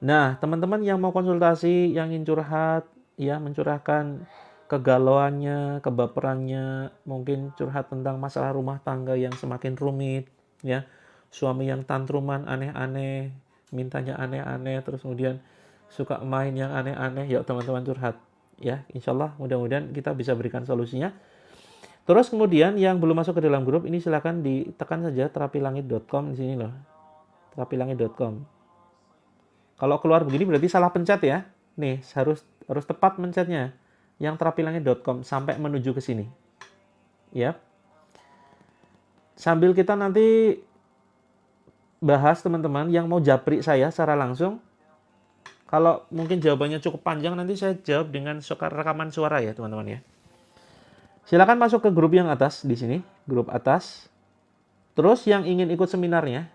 Nah, teman-teman yang mau konsultasi, yang ingin curhat, ya mencurahkan kegalauannya, kebaperannya, mungkin curhat tentang masalah rumah tangga yang semakin rumit, ya, suami yang tantruman aneh-aneh, mintanya aneh-aneh, terus kemudian suka main yang aneh-aneh, ya teman-teman curhat, ya, insya Allah mudah-mudahan kita bisa berikan solusinya. Terus kemudian yang belum masuk ke dalam grup ini silakan ditekan saja terapilangit.com di sini loh. terapilangit.com. Kalau keluar begini berarti salah pencet ya. Nih, harus tepat mencetnya. Yang terapilangit.com sampai menuju ke sini. Ya. Sambil kita nanti bahas teman-teman yang mau japri saya secara langsung. Kalau mungkin jawabannya cukup panjang nanti saya jawab dengan rekaman suara ya, teman-teman ya. Silakan masuk ke grup yang atas di sini, grup atas. Terus yang ingin ikut seminarnya,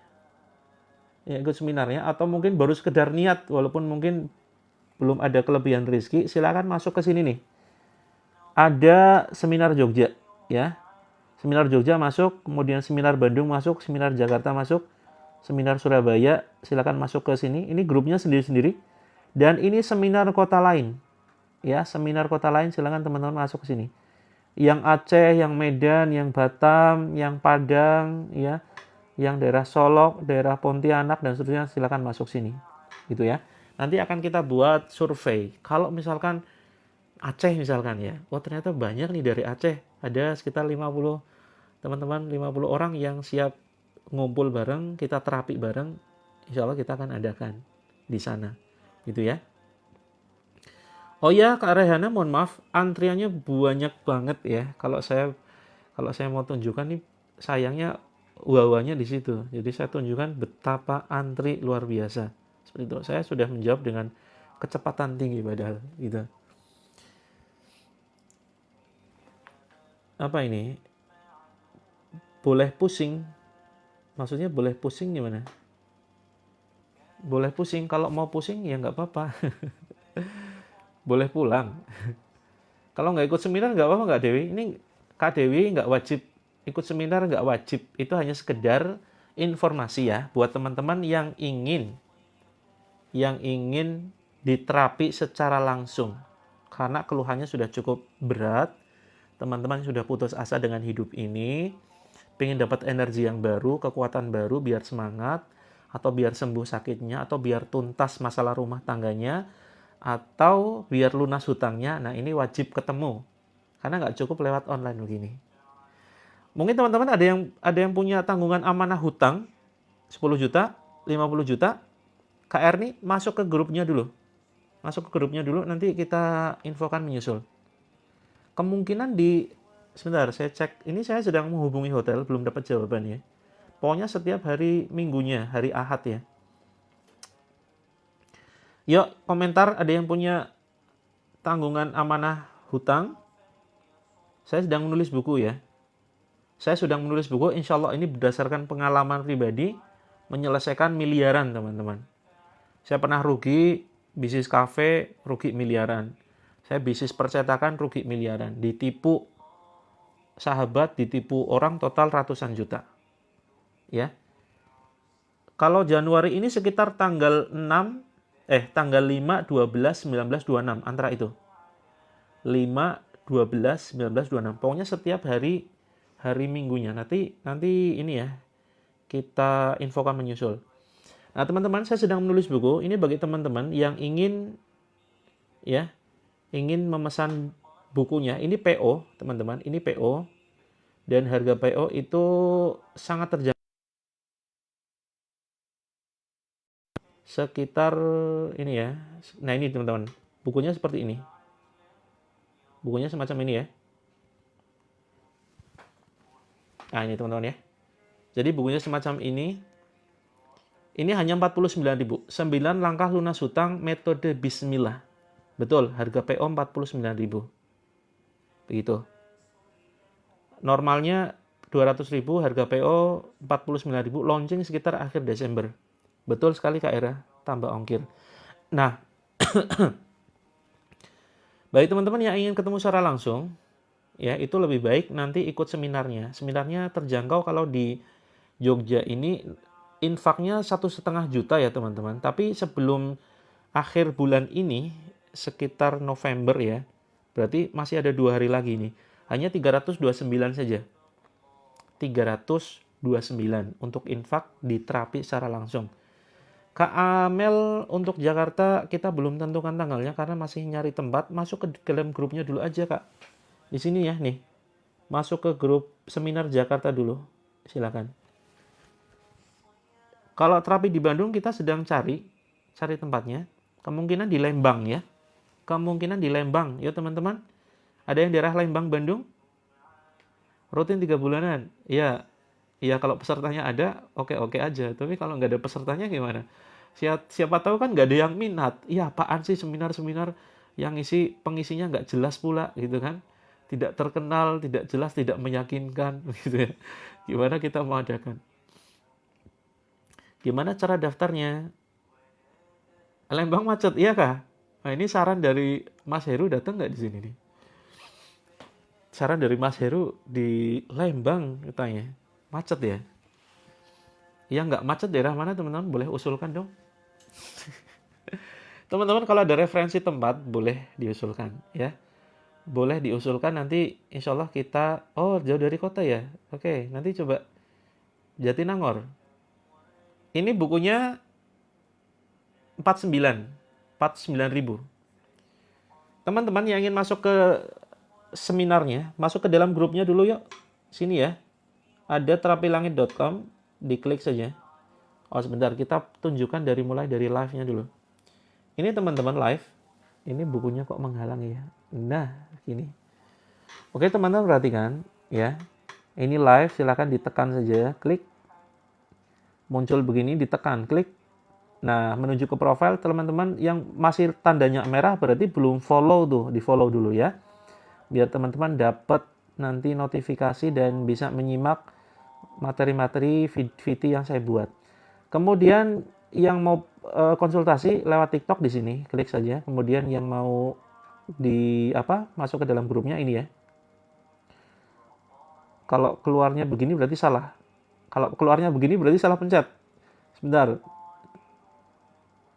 ya ikut seminarnya atau mungkin baru sekedar niat walaupun mungkin belum ada kelebihan rezeki, silakan masuk ke sini nih. Ada seminar Jogja, ya. Seminar Jogja masuk, kemudian seminar Bandung masuk, seminar Jakarta masuk, seminar Surabaya, silakan masuk ke sini. Ini grupnya sendiri-sendiri. Dan ini seminar kota lain. Ya, seminar kota lain silakan teman-teman masuk ke sini. Yang Aceh, yang Medan, yang Batam, yang Padang, ya, yang daerah Solok, daerah Pontianak dan seterusnya silakan masuk sini. Gitu ya. Nanti akan kita buat survei. Kalau misalkan Aceh misalkan ya. Oh, ternyata banyak nih dari Aceh. Ada sekitar 50 teman-teman, 50 orang yang siap ngumpul bareng, kita terapi bareng. Insya Allah kita akan adakan di sana. Gitu ya. Oh ya, Kak Rehana, mohon maaf, antriannya banyak banget ya. Kalau saya mau tunjukkan nih, sayangnya wawanya di situ. Jadi saya tunjukkan betapa antri luar biasa. Seperti itu. Saya sudah menjawab dengan kecepatan tinggi padahal gitu. Apa ini? Boleh pusing? Maksudnya boleh pusing gimana? Boleh pusing. Kalau mau pusing ya nggak apa-apa. Boleh pulang. Kalau nggak ikut seminar nggak apa-apa Kak Dewi. Ini Kak Dewi nggak wajib ikut seminar, nggak wajib. Itu hanya sekedar informasi ya buat teman-teman yang ingin diterapi secara langsung. Karena keluhannya sudah cukup berat. Teman-teman sudah putus asa dengan hidup ini. Pengen dapat energi yang baru, kekuatan baru biar semangat. Atau biar sembuh sakitnya. Atau biar tuntas masalah rumah tangganya. Atau biar lunas hutangnya. Nah, ini wajib ketemu. Karena nggak cukup lewat online begini. Mungkin teman-teman ada yang punya tanggungan amanah hutang 10 juta, 50 juta. KR nih masuk ke grupnya dulu. Masuk ke grupnya dulu, nanti kita infokan menyusul. Kemungkinan sebentar, saya cek. Ini saya sedang menghubungi hotel, belum dapat jawabannya. Pokoknya setiap hari minggunya, hari Ahad ya. Yuk, komentar ada yang punya tanggungan amanah hutang. Saya sedang menulis buku ya. Saya sedang menulis buku, insya Allah ini berdasarkan pengalaman pribadi, menyelesaikan miliaran teman-teman. Saya pernah rugi, bisnis kafe, rugi miliaran. Saya bisnis percetakan, rugi miliaran. Ditipu sahabat, ditipu orang total ratusan juta. Ya. Kalau Januari ini sekitar tanggal 5, 12, 19, 26 antara itu. 5, 12, 19, 26. Pokoknya setiap hari minggunya. Nanti ini ya kita infokan menyusul. Nah, teman-teman, saya sedang menulis buku. Ini bagi teman-teman yang ingin memesan bukunya. Ini PO, teman-teman. Ini PO. Dan harga PO itu sangat terjangkau. Sekitar ini ya. Nah, ini teman-teman. Bukunya seperti ini. Bukunya semacam ini ya. Nah, ini teman-teman ya. Jadi bukunya semacam ini. Ini hanya 49.000. 9 langkah lunas hutang metode bismillah. Betul, harga PO 49.000. Begitu. Normalnya 200.000, harga PO 49.000, launching sekitar akhir Desember. Betul sekali Kak Era, tambah ongkir. Nah, bagi teman-teman yang ingin ketemu secara langsung, ya itu lebih baik nanti ikut seminarnya. Seminarnya terjangkau kalau di Jogja ini infaknya 1,5 juta ya teman-teman. Tapi sebelum akhir bulan ini, sekitar November ya, berarti masih ada 2 hari lagi nih. Hanya 329 saja. 329 untuk infak di terapi secara langsung. Kak Amel untuk Jakarta kita belum tentukan tanggalnya karena masih nyari tempat. Masuk ke dalam grupnya dulu aja Kak. Di sini ya nih. masuk ke grup seminar Jakarta dulu. Silakan. Kalau terapi di Bandung kita sedang cari tempatnya. Kemungkinan di Lembang ya. Kemungkinan di Lembang. Yuk teman-teman. Ada yang daerah Lembang, Bandung? Rutin 3 bulanan. Iya. Iya kalau pesertanya ada, oke-oke aja. Tapi kalau nggak ada pesertanya gimana? Siapa tahu kan nggak ada yang minat. Iya apaan sih seminar-seminar yang pengisinya nggak jelas pula gitu kan. Tidak terkenal, tidak jelas, tidak meyakinkan gitu ya. Gimana kita mau adakan? Gimana cara daftarnya? Lembang macet, iya kah? Nah, ini saran dari Mas Heru datang nggak di sini nih? Saran dari Mas Heru di Lembang katanya. Macet ya? Ya nggak macet daerah mana teman-teman? Boleh usulkan dong. Teman-teman kalau ada referensi tempat boleh diusulkan ya. Boleh diusulkan nanti insya Allah kita, oh jauh dari kota ya? Oke, nanti coba Jatinangor. Ini bukunya 49.000. Teman-teman yang ingin masuk ke seminarnya, masuk ke dalam grupnya dulu yuk. Sini ya. Ada terapilangit.com, diklik saja. Oh sebentar, kita tunjukkan mulai dari live-nya dulu. Ini teman-teman live. Ini bukunya kok menghalang ya. Nah, gini. Oke teman-teman perhatikan ya. Ini live, silakan ditekan saja, klik. Muncul begini, ditekan, klik. Nah, menuju ke profil teman-teman yang masih tandanya merah berarti belum follow tuh, di-follow dulu ya. Biar teman-teman dapat nanti notifikasi dan bisa menyimak materi-materi VT yang saya buat. Kemudian yang mau konsultasi lewat TikTok di sini, klik saja. Kemudian yang mau masuk ke dalam grupnya ini ya. Kalau keluarnya begini berarti salah. Kalau keluarnya begini berarti salah pencet. Sebentar.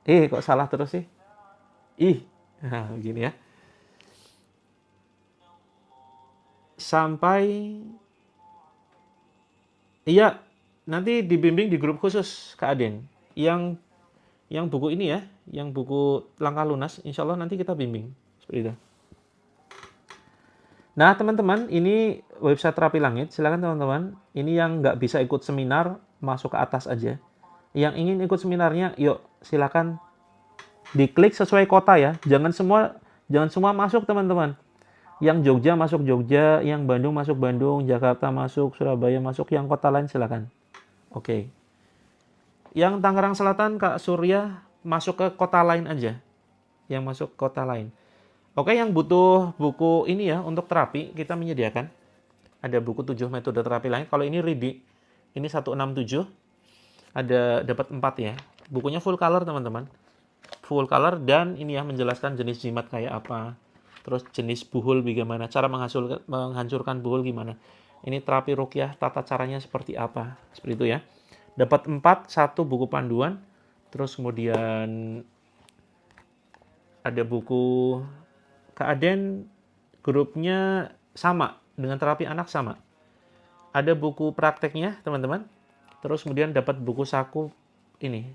Kok salah terus sih? Nah, begini ya. Sampai iya, nanti dibimbing di grup khusus Kak Aden. Yang buku ini ya, yang buku Langkah Lunas, insya Allah nanti kita bimbing. Seperti itu. Nah, teman-teman, ini website Terapi Langit. Silakan teman-teman. Ini yang nggak bisa ikut seminar, masuk ke atas aja. Yang ingin ikut seminarnya, yuk silakan diklik sesuai kota ya. Jangan semua masuk teman-teman. Yang Jogja masuk Jogja, yang Bandung masuk Bandung, Jakarta masuk, Surabaya masuk, yang kota lain silakan. Oke. Yang Tangerang Selatan Kak Surya masuk ke kota lain aja. Yang masuk kota lain. Oke, yang butuh buku ini ya untuk terapi kita menyediakan. Ada buku 7 metode terapi lain. Kalau ini ready, ini 167. Ada dapat 4 ya. Bukunya full color teman-teman. Full color dan ini ya menjelaskan jenis jimat kayak apa. Terus jenis buhul bagaimana, cara menghancurkan buhul gimana. Ini terapi ruqyah, tata caranya seperti apa. Seperti itu ya. Dapat 4, 1 buku panduan. Terus kemudian ada buku Kak Aden, grupnya sama dengan terapi anak sama. Ada buku prakteknya teman-teman. Terus kemudian dapat buku saku ini,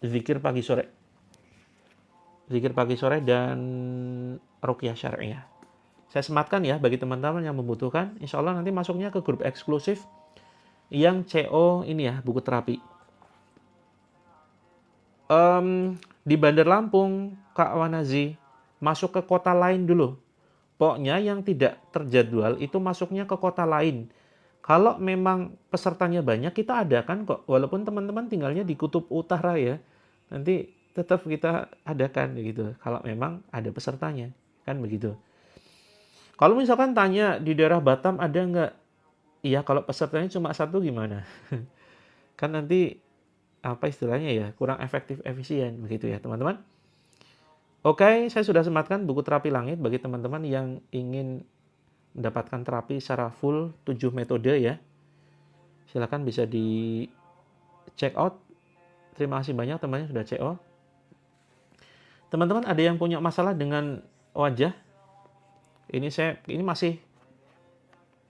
zikir pagi sore. Zikir pagi sore dan ruqyah syariah. Saya sematkan ya bagi teman-teman yang membutuhkan. Insya Allah nanti masuknya ke grup eksklusif yang CO ini ya, buku terapi. Di Bandar Lampung, Kak Wanazi, masuk ke kota lain dulu. Pokoknya yang tidak terjadwal itu masuknya ke kota lain. Kalau memang pesertanya banyak, kita adakan kok. Walaupun teman-teman tinggalnya di Kutub Utara ya. Nanti tetap kita adakan gitu. Kalau memang ada pesertanya. Kan begitu. Kalau misalkan tanya di daerah Batam ada nggak? Iya, kalau pesertanya cuma 1 gimana? Kan nanti apa istilahnya ya, kurang efektif, efisien. Begitu ya teman-teman. Oke, saya sudah sematkan buku Terapi Langit bagi teman-teman yang ingin mendapatkan terapi secara full 7 metode ya. Silakan bisa di check out. Terima kasih banyak teman-teman yang sudah check out. Teman-teman ada yang punya masalah dengan wajah? Ini masih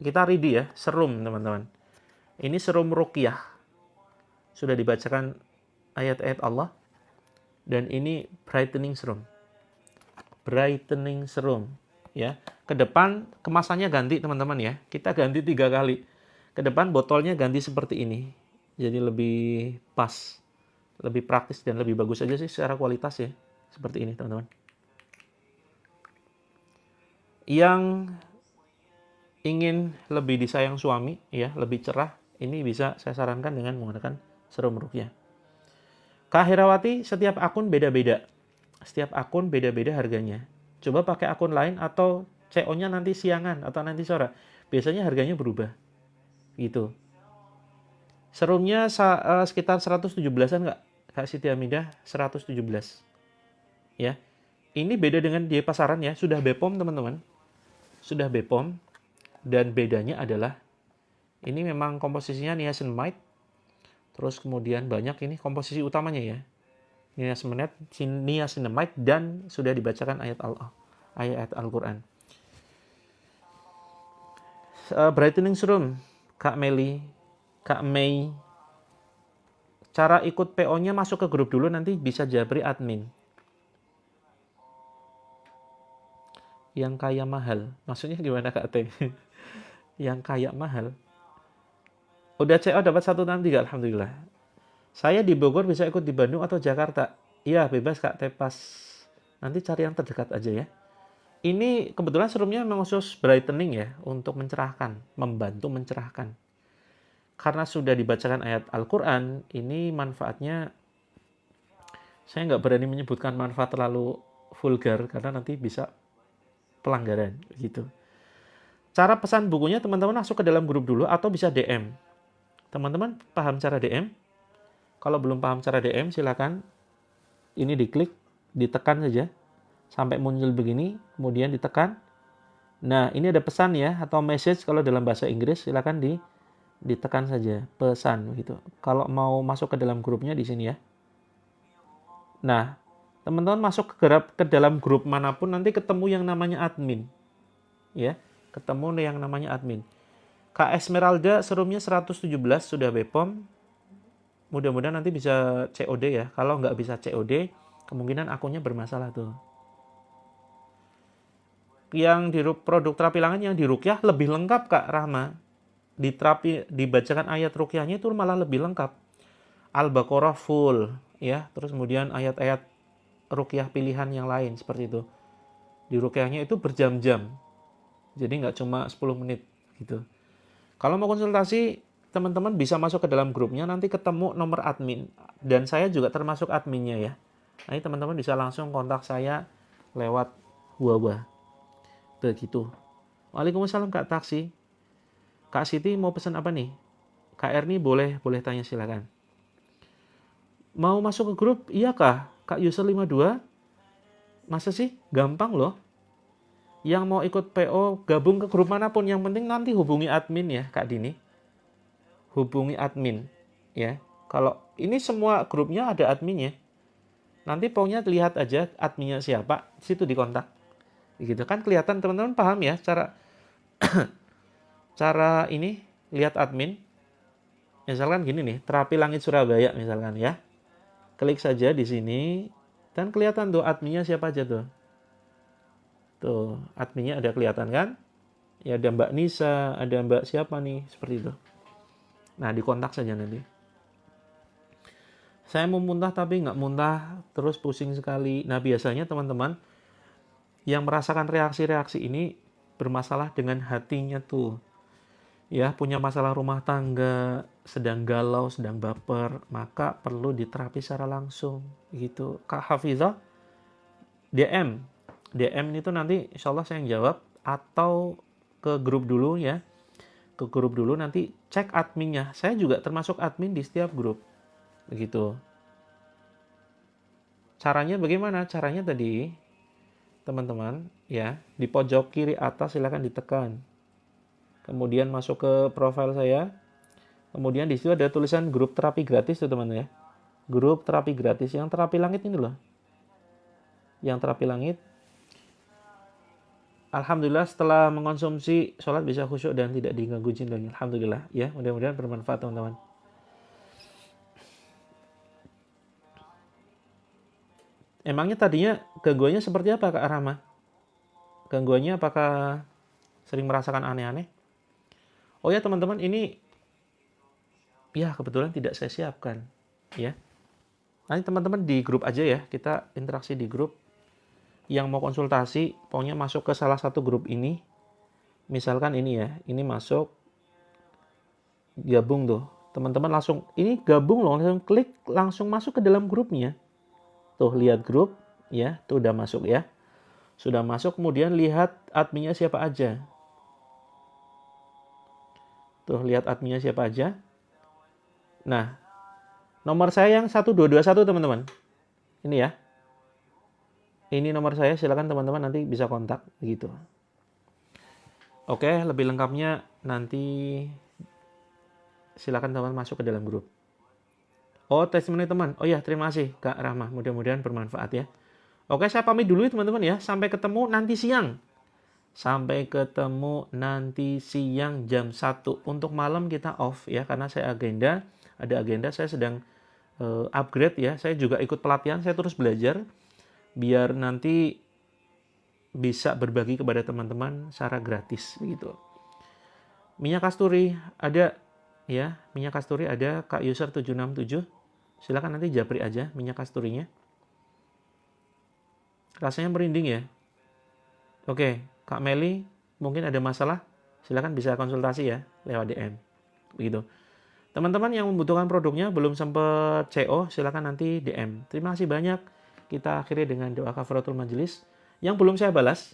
kita ready ya, serum teman-teman. Ini serum ruqyah. Sudah dibacakan ayat-ayat Allah. Dan ini brightening serum. Brightening serum ya. Ke depan kemasannya ganti teman-teman ya. Kita ganti 3 kali. Ke depan botolnya ganti seperti ini. Jadi lebih pas, lebih praktis dan lebih bagus aja sih secara kualitas ya. Seperti ini teman-teman. Yang ingin lebih disayang suami ya, lebih cerah, ini bisa saya sarankan dengan menggunakan serum ruqyah. Kak Herawati, setiap akun beda-beda. Setiap akun beda-beda harganya. Coba pakai akun lain atau CO-nya nanti siangan atau nanti sore. Biasanya harganya berubah. Gitu. Serumnya sekitar 117-an Kak. Kak Siti Hamidah 117. Ya. Ini beda dengan di pasaran ya, sudah BPOM teman-teman. Sudah BPOM dan bedanya adalah ini memang komposisinya niacinamide. Terus kemudian banyak ini komposisi utamanya ya. Niacinamide dan sudah dibacakan ayat Al-Qur'an. Brightening serum Kak Meli, Kak Mei. Cara ikut PO-nya masuk ke grup dulu, nanti bisa japri admin. Yang kaya mahal. Maksudnya gimana Kak Teh? Yang kaya mahal. Udah CO dapat 163, alhamdulillah. Saya di Bogor bisa ikut di Bandung atau Jakarta. Iya, bebas Kak Tepas. Nanti cari yang terdekat aja ya. Ini kebetulan serumnya memang khusus brightening ya, untuk mencerahkan, membantu mencerahkan. Karena sudah dibacakan ayat Al-Quran, ini manfaatnya, saya nggak berani menyebutkan manfaat terlalu vulgar, karena nanti bisa pelanggaran gitu. Cara pesan bukunya teman-teman masuk ke dalam grup dulu atau bisa DM. Teman-teman paham cara DM? Kalau belum paham cara DM, silakan ini diklik, ditekan saja sampai muncul begini, kemudian ditekan. Nah, ini ada pesan ya atau message kalau dalam bahasa Inggris, silakan ditekan saja pesan gitu. Kalau mau masuk ke dalam grupnya di sini ya. Nah, teman-teman masuk ke dalam grup manapun nanti ketemu yang namanya admin. Ya, ketemu yang namanya admin. Kak Esmeralda serumnya 117 sudah BPOM. Mudah-mudahan nanti bisa COD ya. Kalau nggak bisa COD, kemungkinan akunnya bermasalah tuh. Yang di produk terapi langit yang di ruqyah lebih lengkap Kak Rahma. Dibacakan ayat ruqyahnya itu malah lebih lengkap. Al-Baqarah full ya, terus kemudian ayat-ayat ruqyah pilihan yang lain seperti itu. Di ruqyahnya itu berjam-jam. Jadi nggak cuma 10 menit gitu. Kalau mau konsultasi, teman-teman bisa masuk ke dalam grupnya, nanti ketemu nomor admin. Dan saya juga termasuk adminnya ya. Nanti teman-teman bisa langsung kontak saya lewat Huawei. Begitu. Waalaikumsalam Kak Taksi. Kak Siti mau pesan apa nih? Kak Erni boleh tanya silakan. Mau masuk ke grup? Iya Kak. Kak User 52? Masa sih? Gampang loh. Yang mau ikut PO gabung ke grup manapun, yang penting nanti hubungi admin ya Kak Dini. Hubungi admin ya. Kalau ini semua grupnya ada adminnya. Nanti pokoknya lihat aja adminnya siapa, situ dikontak. Gitu kan kelihatan teman-teman paham ya cara cara ini lihat admin. Misalkan gini nih, Terapi Langit Surabaya misalkan ya. Klik saja di sini dan kelihatan tuh adminnya siapa aja tuh. Tuh, adminnya ada kelihatan kan? Ya ada Mbak Nisa, ada Mbak siapa nih, seperti itu. Nah, dikontak saja nanti. Saya mau muntah tapi nggak muntah, terus pusing sekali. Nah, biasanya teman-teman yang merasakan reaksi-reaksi ini bermasalah dengan hatinya tuh. Ya, punya masalah rumah tangga, sedang galau, sedang baper, maka perlu diterapi secara langsung gitu. Kak Hafizah, DM itu nanti insya Allah saya yang jawab, atau ke grup dulu ya. Ke grup dulu nanti cek adminnya. Saya juga termasuk admin di setiap grup. Begitu. Caranya bagaimana? Caranya tadi teman-teman ya, di pojok kiri atas silakan ditekan. Kemudian masuk ke profil saya. Kemudian di situ ada tulisan grup terapi gratis tuh teman-teman ya. Grup terapi gratis yang terapi langit ini loh. Yang terapi langit. Alhamdulillah setelah mengonsumsi sholat bisa khusyuk dan tidak diganggu jin lagi. Alhamdulillah ya, mudah-mudahan bermanfaat teman-teman. Emangnya tadinya gangguannya seperti apa Kak Rahma? Gangguannya apakah sering merasakan aneh-aneh? Oh ya teman-teman, ini ya kebetulan tidak saya siapkan ya. Nanti teman-teman di grup aja ya, kita interaksi di grup. Yang mau konsultasi, pokoknya masuk ke salah satu grup ini. Misalkan ini ya, ini masuk, gabung tuh. Teman-teman langsung, ini gabung loh, langsung klik, langsung masuk ke dalam grupnya. Tuh, lihat grup, ya, tuh udah masuk ya. Sudah masuk, kemudian lihat adminnya siapa aja. Tuh, lihat adminnya siapa aja. Nah, nomor saya yang 1221 teman-teman. Ini ya. Ini nomor saya, silakan teman-teman nanti bisa kontak gitu. Oke, lebih lengkapnya nanti silakan teman-teman masuk ke dalam grup. Oh, testimoni teman. Oh ya, terima kasih Kak Rahma. Mudah-mudahan bermanfaat ya. Oke, saya pamit dulu teman-teman ya. Sampai ketemu nanti siang. Sampai ketemu nanti siang jam 1. Untuk malam kita off ya, karena saya ada agenda, saya sedang upgrade ya. Saya juga ikut pelatihan, saya terus belajar biar nanti bisa berbagi kepada teman-teman secara gratis begitu. Minyak kasturi ada ya, minyak kasturi ada Kak User 767. Silakan nanti japri aja minyak kasturinya. Rasanya merinding ya. Oke, Kak Meli mungkin ada masalah, silakan bisa konsultasi ya lewat DM. Begitu. Teman-teman yang membutuhkan produknya belum sempat CO, silakan nanti DM. Terima kasih banyak. Kita akhiri dengan doa kafaratul majelis. Yang belum saya balas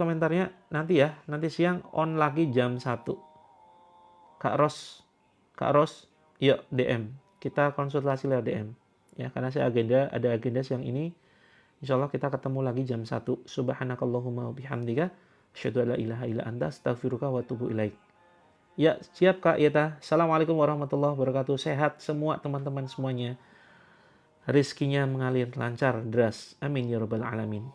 komentarnya nanti ya. Nanti siang on lagi jam 1. Kak Ros, yuk DM. Kita konsultasi lewat DM. Ya, karena saya ada agenda siang ini. Insyaallah kita ketemu lagi jam 1. Subhanakallahumma wa bihamdika asyhadu an la ilaha illa anta astaghfiruka wa atubu ilaik. Ya, siap Kak Yeta. Assalamualaikum warahmatullahi wabarakatuh. Sehat semua teman-teman semuanya. Rizkinya mengalir lancar deras. Amin ya rabbal alamin.